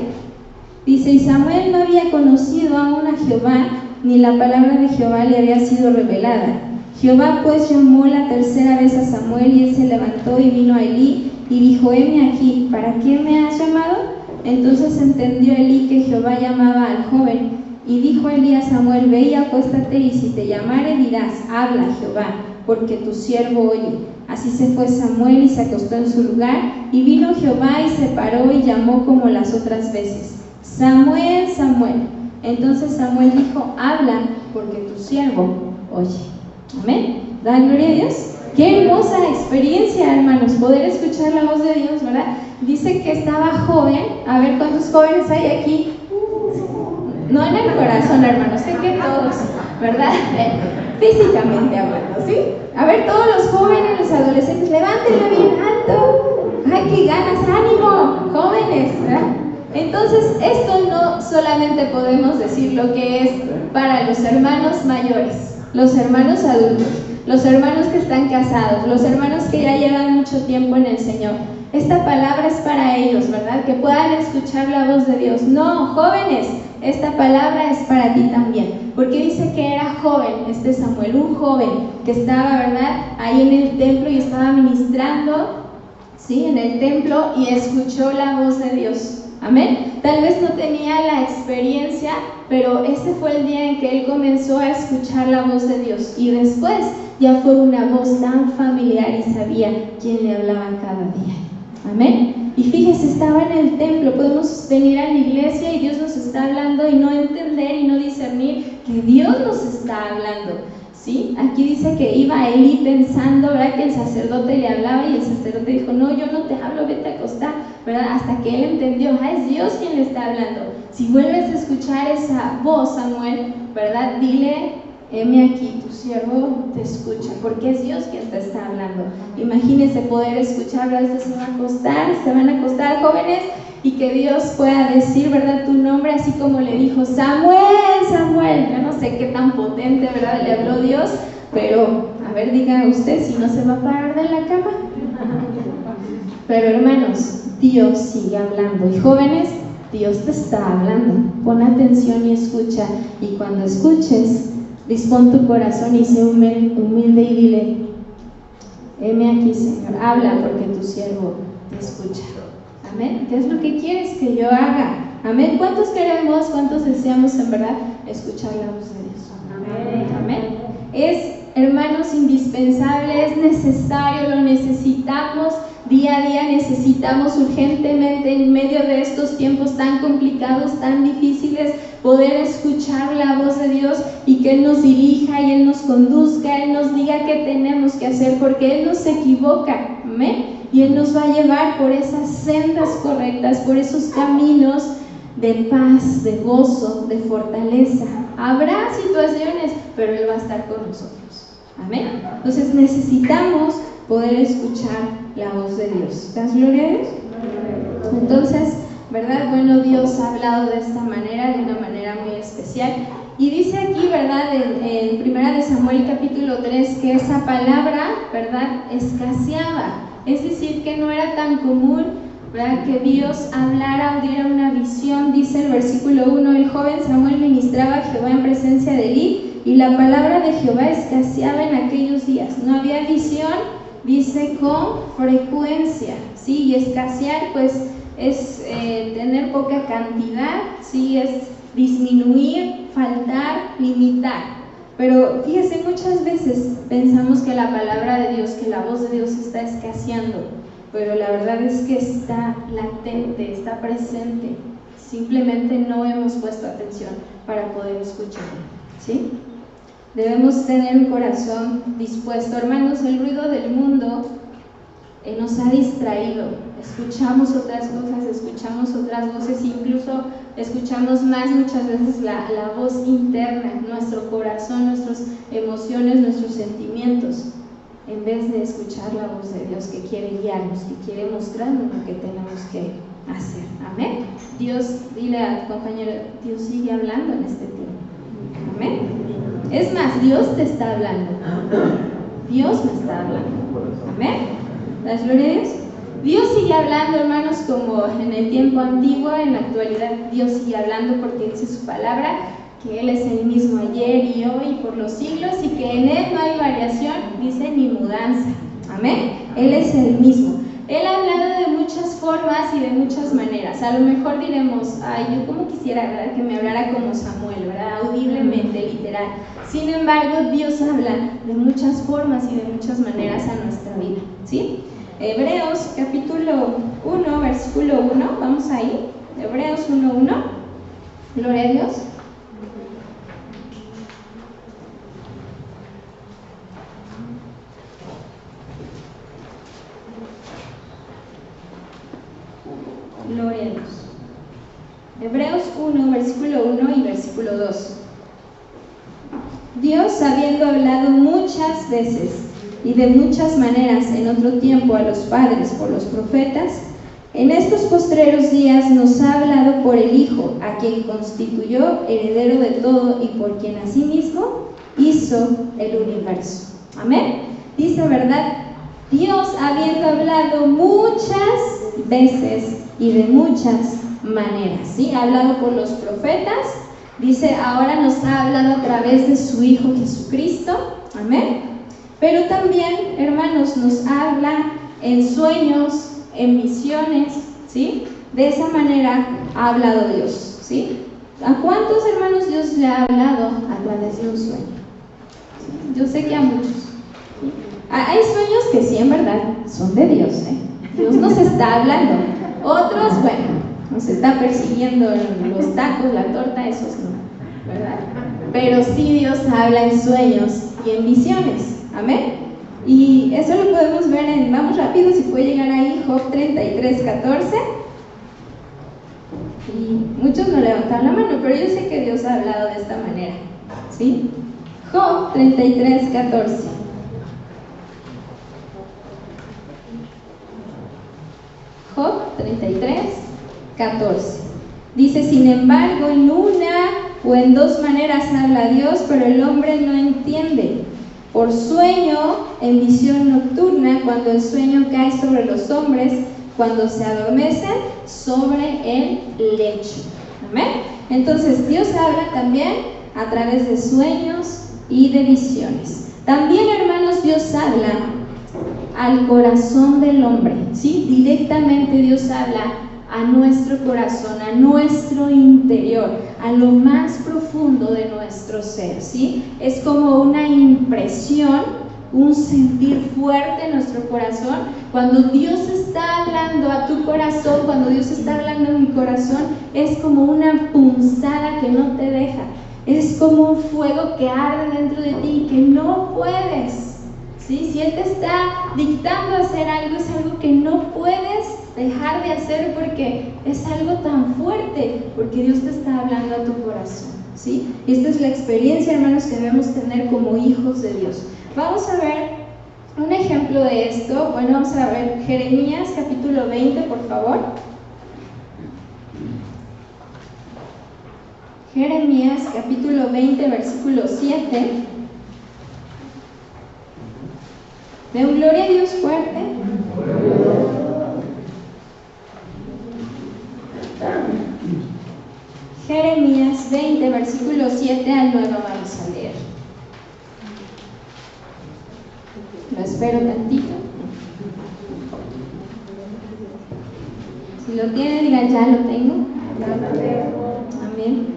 Speaker 1: Dice: y Samuel no había conocido aún a Jehová, ni la palabra de Jehová le había sido revelada. Jehová pues llamó la tercera vez a Samuel, y él se levantó y vino a Elí, y dijo: heme aquí, ¿para qué me has llamado? Entonces entendió Elí que Jehová llamaba al joven, y dijo Elí a Samuel: ve y acuéstate, y si te llamare dirás: habla Jehová, porque tu siervo oye. Así se fue Samuel y se acostó en su lugar, y vino Jehová y se paró y llamó como las otras veces: Samuel, Samuel. Entonces Samuel dijo: habla, porque tu siervo oye. Amén. ¿Dan gloria a Dios? Qué hermosa experiencia, hermanos, poder escuchar la voz de Dios, ¿verdad? Dice que estaba joven. A ver, ¿cuántos jóvenes hay aquí? No en el corazón, hermanos, sé que todos, ¿verdad? Físicamente hablando, ¿sí? A ver, todos los jóvenes, los adolescentes, levántenlo bien alto. ¡Ay, qué ganas! ¡Ánimo! Jóvenes, ¿verdad? Entonces, esto no solamente podemos decir lo que es para los hermanos mayores, los hermanos adultos, los hermanos que están casados, los hermanos que ya llevan mucho tiempo en el Señor. Esta palabra es para ellos, ¿verdad? Que puedan escuchar la voz de Dios. No, jóvenes, esta palabra es para ti también, porque dice que era joven, Samuel, un joven que estaba, ¿verdad?, ahí en el templo y estaba ministrando, ¿sí?, en el templo, y escuchó la voz de Dios. Amén. Tal vez no tenía la experiencia, pero ese fue el día en que él comenzó a escuchar la voz de Dios, y después ya fue una voz tan familiar y sabía quién le hablaba cada día. Amén. Y fíjese, estaba en el templo. Podemos venir a la iglesia y Dios nos está hablando y no entender y no discernir que Dios nos está hablando, ¿sí? Aquí dice que iba Elí pensando, ¿verdad?, que el sacerdote le hablaba, y el sacerdote dijo: no, yo no te hablo, vete a acostar, ¿verdad? Hasta que él entendió: es Dios quien le está hablando. Si vuelves a escuchar esa voz, Samuel, ¿verdad?, dile: heme aquí, tu siervo te escucha, porque es Dios quien te está hablando. Imagínense poder escuchar, ¿verdad? Se van a acostar, jóvenes, y que Dios pueda decir, ¿verdad?, tu nombre, así como le dijo: Samuel, Samuel. Yo no sé qué tan potente, ¿verdad?, le habló Dios, pero a ver, diga usted si no se va a parar de la cama. Pero hermanos, Dios sigue hablando, y jóvenes, Dios te está hablando. Pon atención y escucha, y cuando escuches, dispón tu corazón y sé humilde y dile: heme aquí, Señor, habla, porque tu siervo te escucha. Amén. ¿Qué es lo que quieres que yo haga? Amén. ¿Cuántos queremos, cuántos deseamos en verdad escuchar la voz de Dios? Amén. Amén. Es, hermanos, indispensable, es necesario, lo necesitamos día a día, necesitamos urgentemente en medio de estos tiempos tan complicados, tan difíciles, poder escuchar la voz de Dios y que Él nos dirija y Él nos conduzca, Él nos diga qué tenemos que hacer, porque Él no se equivoca. Amén. Y Él nos va a llevar por esas sendas correctas, por esos caminos de paz, de gozo, de fortaleza. Habrá situaciones, pero Él va a estar con nosotros. Amén. Entonces necesitamos poder escuchar la voz de Dios. ¿Das gloria a Dios? Entonces, ¿verdad? Bueno, Dios ha hablado de esta manera, de una manera muy especial. Y dice aquí, ¿verdad?, en Primera de Samuel capítulo 3, que esa palabra, ¿verdad?, escaseaba. Es decir, que no era tan común, ¿verdad?, que Dios hablara o diera una visión. Dice el versículo 1: el joven Samuel ministraba a Jehová en presencia de Elí, y la palabra de Jehová escaseaba en aquellos días. No había visión, dice, con frecuencia, ¿sí? Y escasear, pues, es tener poca cantidad, ¿sí? Es disminuir, faltar, limitar. Pero fíjese, muchas veces pensamos que la palabra de Dios, que la voz de Dios está escaseando, pero la verdad es que está latente, está presente, ¿sí? simplemente no hemos puesto atención para poder escucharlo, ¿sí? Debemos tener un corazón dispuesto. Hermanos, el ruido del mundo nos ha distraído. Escuchamos otras cosas, escuchamos otras voces, incluso escuchamos más muchas veces la voz interna, nuestro corazón, nuestras emociones, nuestros sentimientos, en vez de escuchar la voz de Dios que quiere guiarnos, que quiere mostrarnos lo que tenemos que hacer. Amén. Dios, dile a tu compañero, Dios sigue hablando en este tiempo. Amén. Es más, Dios te está hablando. Dios me está hablando. Amén. ¿La gloria a Dios? Dios sigue hablando, hermanos, como en el tiempo antiguo. En la actualidad Dios sigue hablando porque dice su palabra que Él es el mismo ayer y hoy y por los siglos, y que en Él no hay variación, dice, ni mudanza. Amén. Él es el mismo. Él ha hablado de muchas formas y de muchas maneras. A lo mejor diremos, ay, yo como quisiera, ¿verdad?, que me hablara como Samuel, ¿verdad?, audiblemente, literal. Sin embargo, Dios habla de muchas formas y de muchas maneras a nuestra vida, ¿sí? Hebreos capítulo 1, versículo 1, vamos ahí. Hebreos 1:1. Gloria a Dios. Gloria a Dios. Hebreos 1, versículo 1 y versículo 2. Dios, habiendo hablado muchas veces y de muchas maneras en otro tiempo a los padres por los profetas, en estos postreros días nos ha hablado por el Hijo, a quien constituyó heredero de todo y por quien asimismo hizo el universo. Amén. Dice, ¿verdad? Dios, habiendo hablado muchas veces y de muchas maneras, ¿sí? Ha hablado por los profetas, dice, ahora nos ha hablado a través de su Hijo Jesucristo. Amén. Pero también, hermanos, nos habla en sueños, en visiones, ¿sí? De esa manera ha hablado Dios, ¿sí? ¿A cuántos hermanos Dios le ha hablado a través de un sueño? ¿Sí? Yo sé que a muchos, ¿sí? Hay sueños que sí, en verdad, son de Dios, ¿eh? Dios nos está hablando. Otros, bueno, nos está persiguiendo en los tacos, la torta, esos no, ¿verdad? Pero sí Dios habla en sueños y en visiones. Amén. Y eso lo podemos ver en, vamos rápido, si puede llegar ahí, Job 33:14. Y muchos no levantan la mano, pero yo sé que Dios ha hablado de esta manera, ¿sí? Job 33:14. Job 33:14. Dice, sin embargo, en una o en dos maneras habla Dios, pero el hombre no entiende. Por sueño, en visión nocturna, cuando el sueño cae sobre los hombres, cuando se adormecen sobre el lecho. Amén. Entonces, Dios habla también a través de sueños y de visiones. También, hermanos, Dios habla al corazón del hombre, ¿sí? Directamente Dios habla a nuestro corazón, a nuestro interior, a lo más profundo de nuestro ser, ¿sí? Es como una impresión, un sentir fuerte en nuestro corazón. Cuando Dios está hablando a tu corazón, cuando Dios está hablando a mi corazón, es como una punzada que no te deja. Es como un fuego que arde dentro de ti y que no puedes, ¿sí? Si Él te está dictando hacer algo, es algo que no puedes dejar de hacer porque es algo tan fuerte, porque Dios te está hablando a tu corazón, ¿sí? Y esta es la experiencia, hermanos, que debemos tener como hijos de Dios. Vamos a ver un ejemplo de esto. Bueno, vamos a ver Jeremías capítulo 20, por favor. Jeremías capítulo 20, versículo 7. De un gloria a Dios fuerte. Jeremías 20, versículo 7 al 9 vamos a leer. Lo espero tantito. Si lo tienen, digan, ya lo tengo. Amén.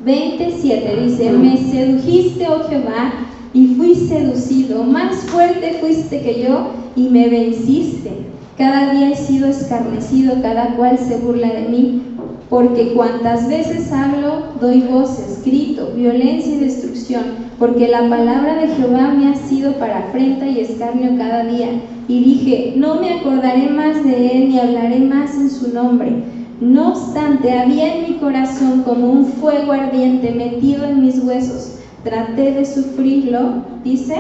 Speaker 1: 27 dice, me sedujiste, oh Jehová, y fui seducido. Más fuerte fuiste que yo y me venciste. Cada día he sido escarnecido, cada cual se burla de mí. porque cuantas veces hablo, doy voces, grito, violencia y destrucción, porque la palabra de Jehová me ha sido para afrenta y escarnio cada día. Y dije, no me acordaré más de él, ni hablaré más en su nombre. No obstante, había en mi corazón como un fuego ardiente metido en mis huesos. Traté de sufrirlo, dice,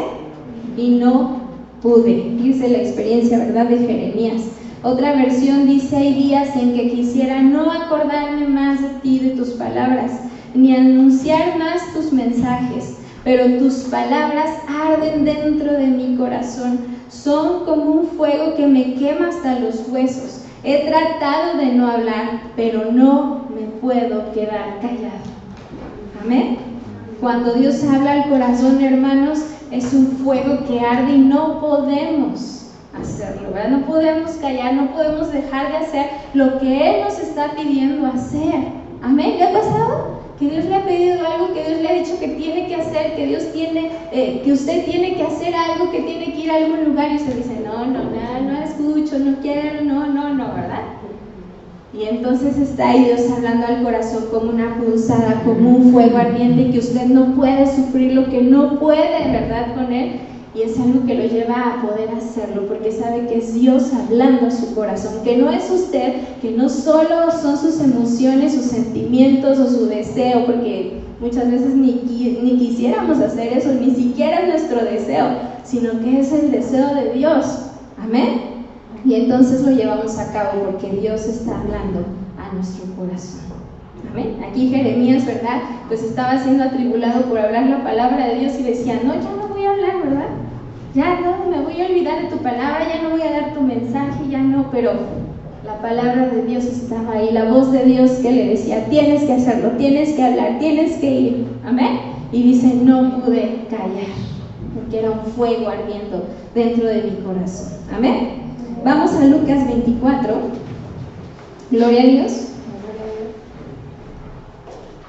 Speaker 1: y no pude. Dice la experiencia, ¿verdad?, de Jeremías. Otra versión dice, hay días en que quisiera no acordarme más de ti, de tus palabras, ni anunciar más tus mensajes, pero tus palabras arden dentro de mi corazón, son como un fuego que me quema hasta los huesos. He tratado de no hablar, pero no me puedo quedar callado. Amén. Cuando Dios habla al corazón, hermanos, es un fuego que arde y no podemos hacerlo, ¿verdad? No podemos callar, no podemos dejar de hacer lo que Él nos está pidiendo hacer. Amén. ¿Le ha pasado? Que Dios le ha pedido algo, que Dios le ha dicho que tiene que hacer, que Dios tiene, que usted tiene que hacer algo, que tiene que ir a algún lugar, y usted dice, no escucho, no quiero, no, ¿verdad? Y entonces está ahí Dios hablando al corazón como una punzada, como un fuego ardiente, que usted no puede sufrir lo que no puede, ¿verdad?, con Él. Y es algo que lo lleva a poder hacerlo, porque sabe que es Dios hablando a su corazón, que no es usted, que no solo son sus emociones, sus sentimientos o su deseo, porque muchas veces ni quisiéramos hacer eso, ni siquiera es nuestro deseo, sino que es el deseo de Dios. Amén. Y entonces lo llevamos a cabo porque Dios está hablando a nuestro corazón. Amén. Aquí Jeremías, ¿verdad?, pues estaba siendo atribulado por hablar la palabra de Dios y decía, no, ya no voy a hablar, ¿verdad? Ya no, me voy a olvidar de tu palabra, ya no voy a dar tu mensaje, ya no, pero la palabra de Dios estaba ahí, la voz de Dios que le decía, tienes que hacerlo, tienes que hablar, tienes que ir. Amén. Y dice, no pude callar, porque era un fuego ardiendo dentro de mi corazón. Amén. Vamos a Lucas 24. Gloria a Dios.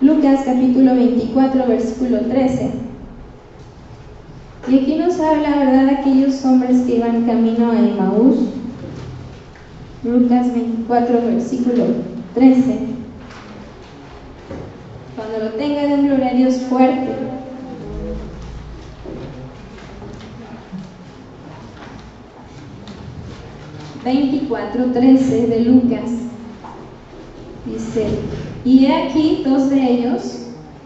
Speaker 1: Lucas capítulo 24, versículo 13. Y aquí nos habla, ¿verdad?, de aquellos hombres que iban camino a Emaús. Lucas 24, versículo 13. Cuando lo tenga, den gloria a Dios fuerte. (24:13) de Lucas. Dice, y he aquí, dos de ellos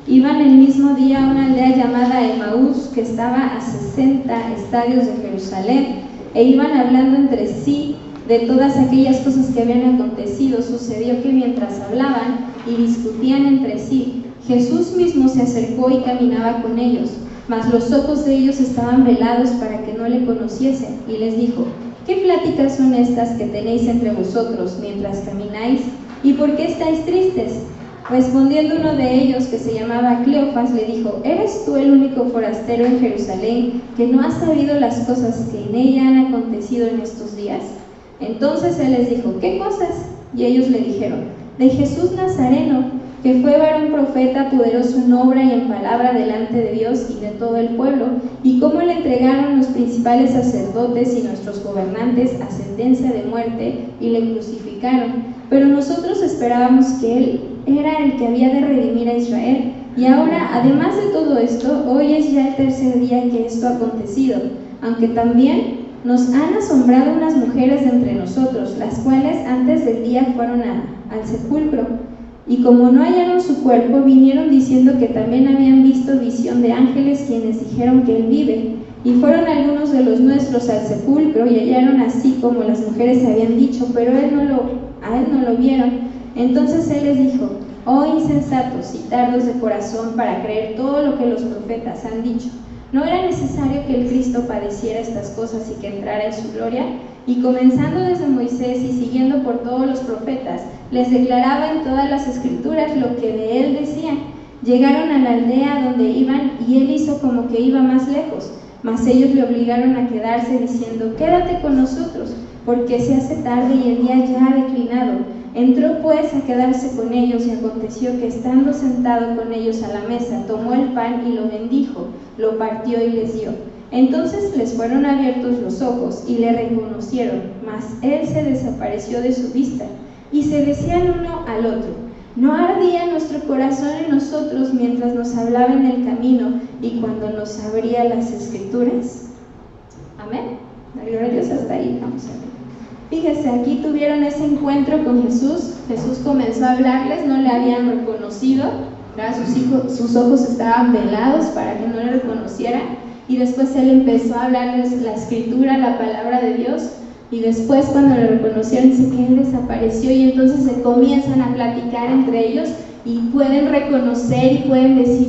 Speaker 1: iban el mismo día a una aldea llamada Emaús, que estaba a 60 estadios de Jerusalén, e iban hablando entre sí de todas aquellas cosas que habían acontecido. Sucedió que mientras hablaban y discutían entre sí, Jesús mismo se acercó y caminaba con ellos, mas los ojos de ellos estaban velados para que no le conociesen, y les dijo, ¿qué pláticas son estas que tenéis entre vosotros mientras camináis? ¿Y por qué estáis tristes? Respondiendo uno de ellos, que se llamaba Cleofas, le dijo, ¿eres tú el único forastero en Jerusalén que no has sabido las cosas que en ella han acontecido en estos días? Entonces él les dijo, ¿qué cosas? Y ellos le dijeron, de Jesús Nazareno, que fue varón profeta, poderoso en obra y en palabra delante de Dios y de todo el pueblo, y cómo le entregaron los principales sacerdotes y nuestros gobernantes a sentencia de muerte y le crucificaron. Pero nosotros esperábamos que él era el que había de redimir a Israel. Y ahora, además de todo esto, hoy es ya el tercer día que esto ha acontecido, aunque también nos han asombrado unas mujeres de entre nosotros, las cuales antes del día fueron al sepulcro, y como no hallaron su cuerpo, vinieron diciendo que también habían visto visión de ángeles, quienes dijeron que él vive. Y fueron algunos de los nuestros al sepulcro y hallaron así como las mujeres habían dicho, pero a él no lo vieron. Entonces él les dijo, oh insensatos y tardos de corazón para creer todo lo que los profetas han dicho. ¿No era necesario que el Cristo padeciera estas cosas y que entrara en su gloria? Y comenzando desde Moisés y siguiendo por todos los profetas, les declaraba en todas las escrituras lo que de él decían. Llegaron a la aldea donde iban y él hizo como que iba más lejos, mas ellos le obligaron a quedarse diciendo, quédate con nosotros, porque se hace tarde y el día ya ha declinado. Entró pues a quedarse con ellos, y aconteció que estando sentado con ellos a la mesa, tomó el pan y lo bendijo, lo partió y les dio. Entonces les fueron abiertos los ojos y le reconocieron, mas él se desapareció de su vista. Y se decían uno al otro, ¿No ardía nuestro corazón en nosotros mientras nos hablaba en el camino y cuando nos abría las Escrituras? Amén. La gloria a Dios, hasta ahí vamos a ver. Fíjese, aquí tuvieron ese encuentro con Jesús. Jesús comenzó a hablarles, no le habían reconocido, ¿verdad? Sus ojos estaban velados para que no le reconocieran. Y después Él empezó a hablarles la Escritura, la palabra de Dios. Y después, cuando le reconocieron, dice que Él desapareció. Y entonces se comienzan a platicar entre ellos y pueden reconocer y pueden decir,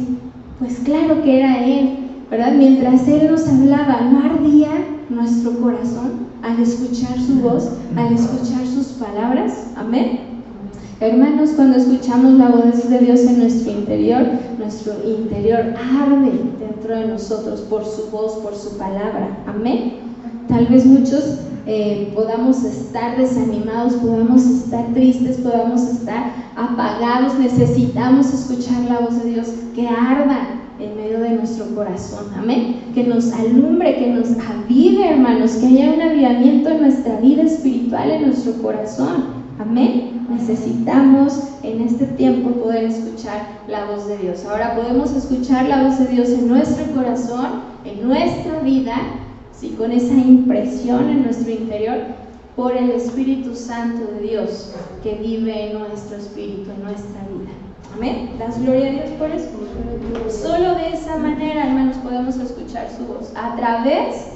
Speaker 1: pues claro que era Él, ¿verdad? Mientras Él nos hablaba, ¿no ardía nuestro corazón al escuchar su voz, al escuchar sus palabras? Amén. Hermanos, cuando escuchamos la voz de Dios en nuestro interior arde dentro de nosotros por su voz, por su palabra. Amén. Tal vez muchos podamos estar desanimados, podamos estar tristes, podamos estar apagados. Necesitamos escuchar la voz de Dios que arda en medio de nuestro corazón, amén, que nos alumbre, que nos avive, hermanos, que haya un avivamiento en nuestra vida espiritual, en nuestro corazón, amén. Necesitamos en este tiempo poder escuchar la voz de Dios. Ahora podemos escuchar la voz de Dios en nuestro corazón, en nuestra vida, ¿sí? Con esa impresión en nuestro interior, por el Espíritu Santo de Dios que vive en nuestro espíritu, en nuestra vida. Amén. Das gloria a Dios por eso. Solo de esa manera, hermanos, podemos escuchar su voz, a través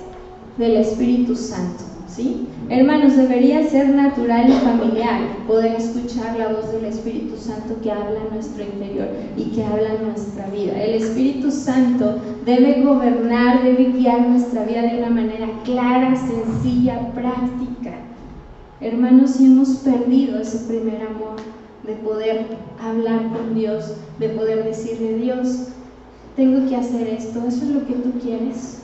Speaker 1: del Espíritu Santo, ¿sí? Hermanos, debería ser natural y familiar poder escuchar la voz del Espíritu Santo que habla en nuestro interior y que habla en nuestra vida. El Espíritu Santo debe gobernar, debe guiar nuestra vida de una manera clara, sencilla, práctica. Hermanos, si hemos perdido ese primer amor de poder hablar con Dios, de poder decirle, Dios, tengo que hacer esto, eso es lo que tú quieres.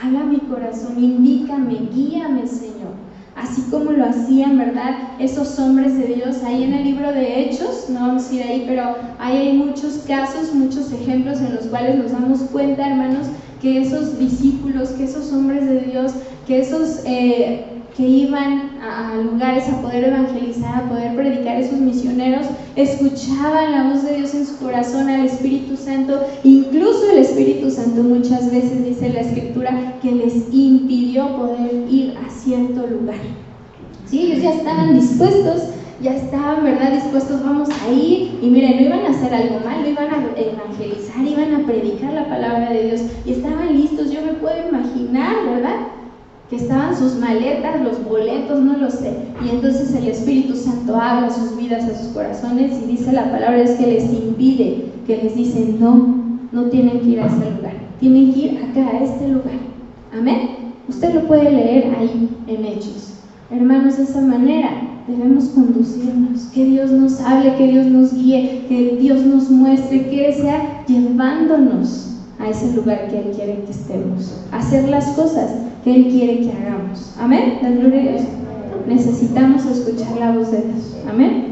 Speaker 1: Habla mi corazón, indícame, guíame, Señor. Así como lo hacían, ¿verdad? Esos hombres de Dios, ahí en el libro de Hechos, no vamos a ir ahí, pero ahí hay muchos casos, muchos ejemplos en los cuales nos damos cuenta, hermanos, que esos discípulos, que esos hombres de Dios, que esos que iban a lugares a poder evangelizar, a poder predicar, esos misioneros escuchaban la voz de Dios en su corazón, al Espíritu Santo. Incluso el Espíritu Santo muchas veces dice la Escritura que les impidió poder ir a cierto lugar. Sí, ellos ya estaban dispuestos, ya estaban, ¿verdad? Dispuestos, vamos a ir, y miren, no iban a hacer algo mal, no iban a evangelizar, iban a predicar la palabra de Dios, y estaban listos. Yo me puedo imaginar, ¿verdad?, que estaban sus maletas, los boletos, no lo sé, y entonces el Espíritu Santo habla a sus vidas, a sus corazones, y dice la palabra es que les impide, que les dice, no tienen que ir a ese lugar, tienen que ir acá, a este lugar, amén. Usted lo puede leer ahí en Hechos. Hermanos, de esa manera debemos conducirnos, que Dios nos hable, que Dios nos guíe, que Dios nos muestre, que Él sea llevándonos a ese lugar que Él quiere que estemos, hacer las cosas que Él quiere que hagamos. Amén. La gloria a Dios. Necesitamos escuchar la voz de Dios. Amén.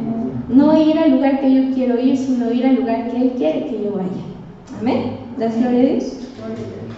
Speaker 1: No ir al lugar que yo quiero ir, sino ir al lugar que Él quiere que yo vaya. Amén. La gloria a Dios.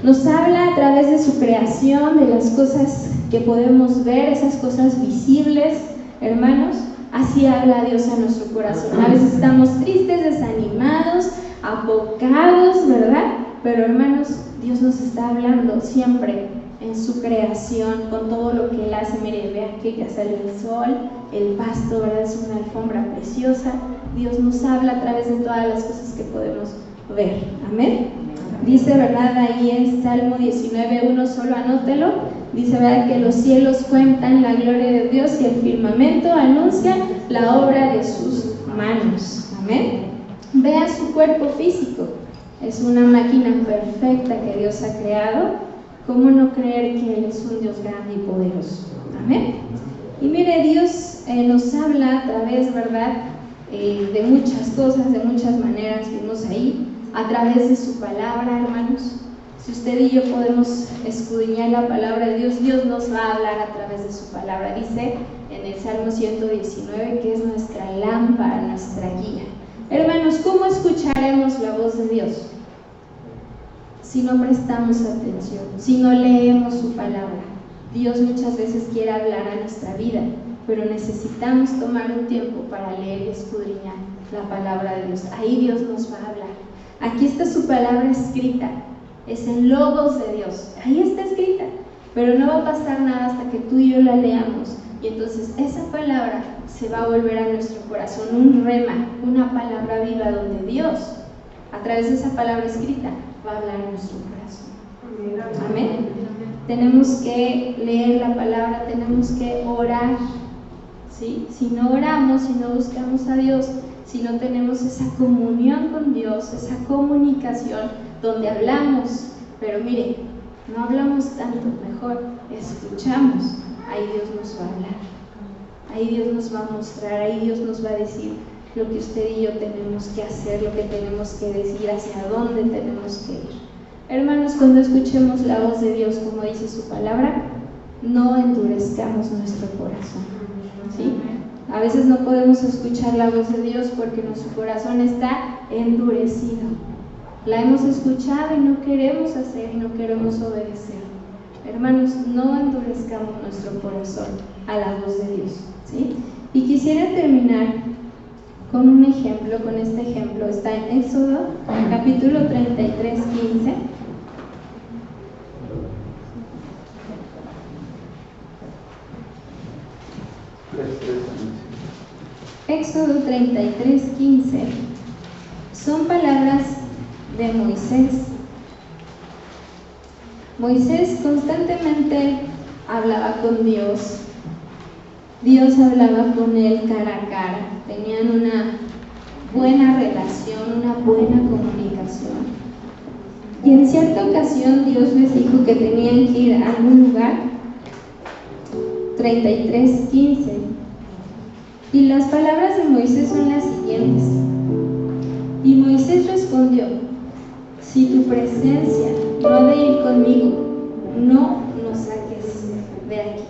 Speaker 1: Nos habla a través de su creación, de las cosas que podemos ver, esas cosas visibles, hermanos. Así habla Dios a nuestro corazón. A veces estamos tristes, desanimados, apocados, ¿verdad? Pero hermanos, Dios nos está hablando siempre en su creación, con todo lo que Él hace. Mire, vean que ya sale el sol, el pasto, ¿verdad? Es una alfombra preciosa. Dios nos habla a través de todas las cosas que podemos ver. Amén. Dice, ¿verdad? Ahí en Salmo 19:1, solo anótelo. Dice, ¿verdad?, que los cielos cuentan la gloria de Dios y el firmamento anuncia la obra de sus manos. Amén. Vea su cuerpo físico. Es una máquina perfecta que Dios ha creado. ¿Cómo no creer que Él es un Dios grande y poderoso? Amén. Y mire, Dios nos habla a través, ¿verdad?, de muchas cosas, de muchas maneras. Vimos ahí, a través de su palabra, hermanos. Si usted y yo podemos escudriñar la palabra de Dios, Dios nos va a hablar a través de su palabra. Dice en el Salmo 119 que es nuestra lámpara, nuestra guía. Hermanos, ¿cómo escucharemos la voz de Dios? Si no prestamos atención, si no leemos su palabra. Dios muchas veces quiere hablar a nuestra vida, pero necesitamos tomar un tiempo para leer y escudriñar la palabra de Dios. Ahí Dios nos va a hablar. Aquí está su palabra escrita. Es el logos de Dios. Ahí está escrita. Pero no va a pasar nada hasta que tú y yo la leamos. Y entonces esa palabra se va a volver a nuestro corazón un rema, una palabra viva donde Dios, a través de esa palabra escrita, va a hablar en nuestro corazón. Amén. Tenemos que leer la palabra, tenemos que orar. ¿Sí? Si no oramos, si no buscamos a Dios, si no tenemos esa comunión con Dios, esa comunicación donde hablamos, pero mire, no hablamos tanto, mejor escuchamos. Ahí Dios nos va a hablar, ahí Dios nos va a mostrar, ahí Dios nos va a decir lo que usted y yo tenemos que hacer, lo que tenemos que decir, hacia dónde tenemos que ir. Hermanos, cuando escuchemos la voz de Dios, como dice su palabra, no endurezcamos nuestro corazón, ¿sí? A veces no podemos escuchar la voz de Dios porque nuestro corazón está endurecido. La hemos escuchado y no queremos hacer y no queremos obedecer. Hermanos, no endurezcamos nuestro corazón a la voz de Dios, ¿sí? Y quisiera terminar con un ejemplo, con este ejemplo. Está en Éxodo, capítulo 33, 15. Éxodo 33, 15. Son palabras de Moisés. Moisés constantemente hablaba con Dios. Dios hablaba con él cara a cara. Tenían una buena relación, una buena comunicación. Y en cierta ocasión Dios les dijo que tenían que ir a algún lugar. 33, 15. Y las palabras de Moisés son las siguientes. Y Moisés respondió: si tu presencia no ha de ir conmigo, no nos saques de aquí,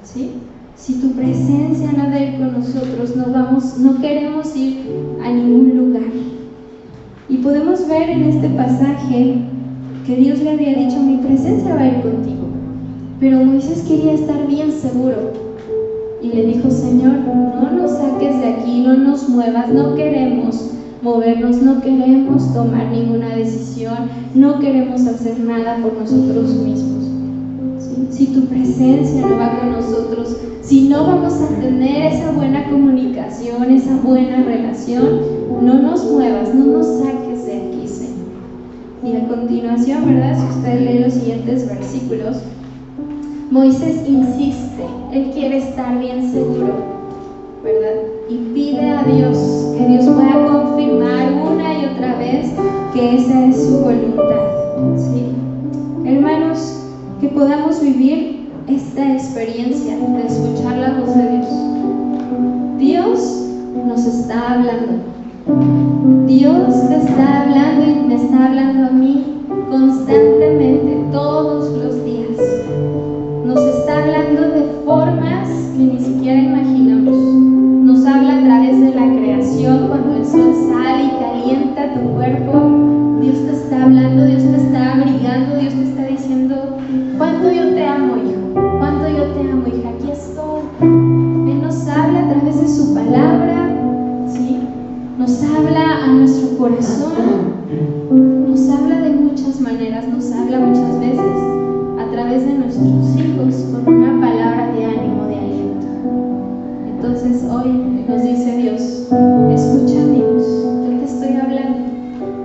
Speaker 1: ¿sí? Si tu presencia no ha de ir con nosotros, no queremos ir a ningún lugar. Y podemos ver en este pasaje que Dios le había dicho: mi presencia va a ir contigo. Pero Moisés quería estar bien seguro y le dijo: Señor, no nos saques de aquí, no nos muevas, no queremos movernos, no queremos tomar ninguna decisión, no queremos hacer nada por nosotros mismos, ¿sí? Si tu presencia no va con nosotros, si no vamos a tener esa buena comunicación, esa buena relación, no nos muevas, no nos saques de aquí, Señor. Y a continuación, ¿verdad? Si usted lee los siguientes versículos, Moisés insiste, él quiere estar bien seguro, ¿verdad? Y pide a Dios que Dios pueda confirmar una y otra vez que esa es su voluntad, ¿sí? Hermanos, que podamos vivir esta experiencia de escuchar la voz de Dios. Dios nos está hablando. Dios te está hablando y me está hablando a mí constantemente, todos los días. Nos está hablando de formas que ni siquiera imaginamos. Nos habla a través de la creación, cuando el sol sale y calienta tu cuerpo. Dios te está hablando, Dios te está abrigando, Dios te está diciendo: ¿cuánto yo te amo, hijo? ¿Cuánto yo te amo, hija? Aquí estoy. Él nos habla a través de su palabra, ¿sí? Nos habla a nuestro corazón, nos habla de muchas maneras, nos habla muchas veces a través de nuestros hijos con una palabra de ánimo, de aliento. Entonces hoy nos dice Dios: escucha mi voz, yo te estoy hablando,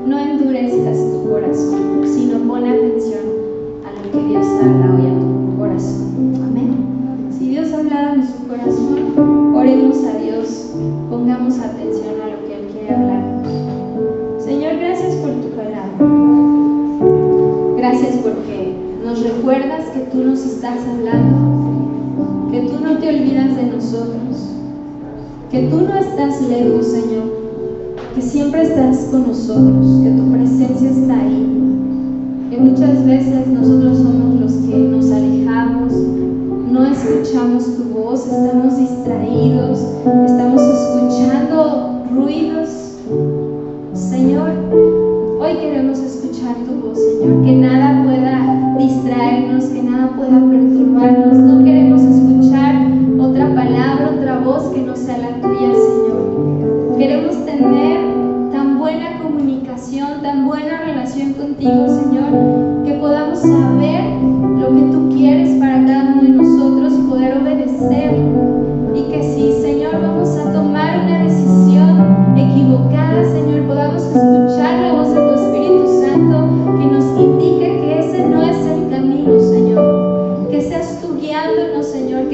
Speaker 1: no endurezcas tu corazón, sino pon atención a lo que Dios habla hoy a tu corazón. Amén. Si Dios habla a nuestro corazón, oremos a Dios, pongamos atención a lo que Él quiere hablarnos. Señor, gracias por tu palabra. Gracias porque nos recuerdas que tú nos estás hablando, que tú no te olvidas de nosotros, que tú no estás lejos, Señor, que siempre estás con nosotros, que tu presencia está ahí, que muchas veces nosotros somos los que nos alejamos, no escuchamos tu voz, estamos distraídos, estamos escuchando ruidos. Señor, hoy queremos escuchar tu voz, Señor, que nada pueda distraernos, que nada pueda perturbarnos. No queremos escuchar otra palabra, otra voz que no sea la tuya, Señor. Queremos tener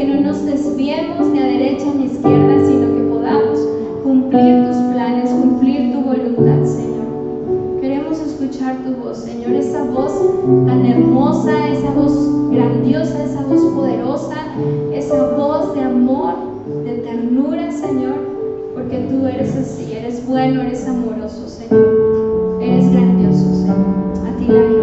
Speaker 1: que no nos desviemos ni a derecha ni a izquierda, sino que podamos cumplir tus planes, cumplir tu voluntad, Señor. Queremos escuchar tu voz, Señor, esa voz tan hermosa, esa voz grandiosa, esa voz poderosa, esa voz de amor, de ternura, Señor, porque tú eres así, eres bueno, eres amoroso, Señor, eres grandioso, Señor. A ti la gloria.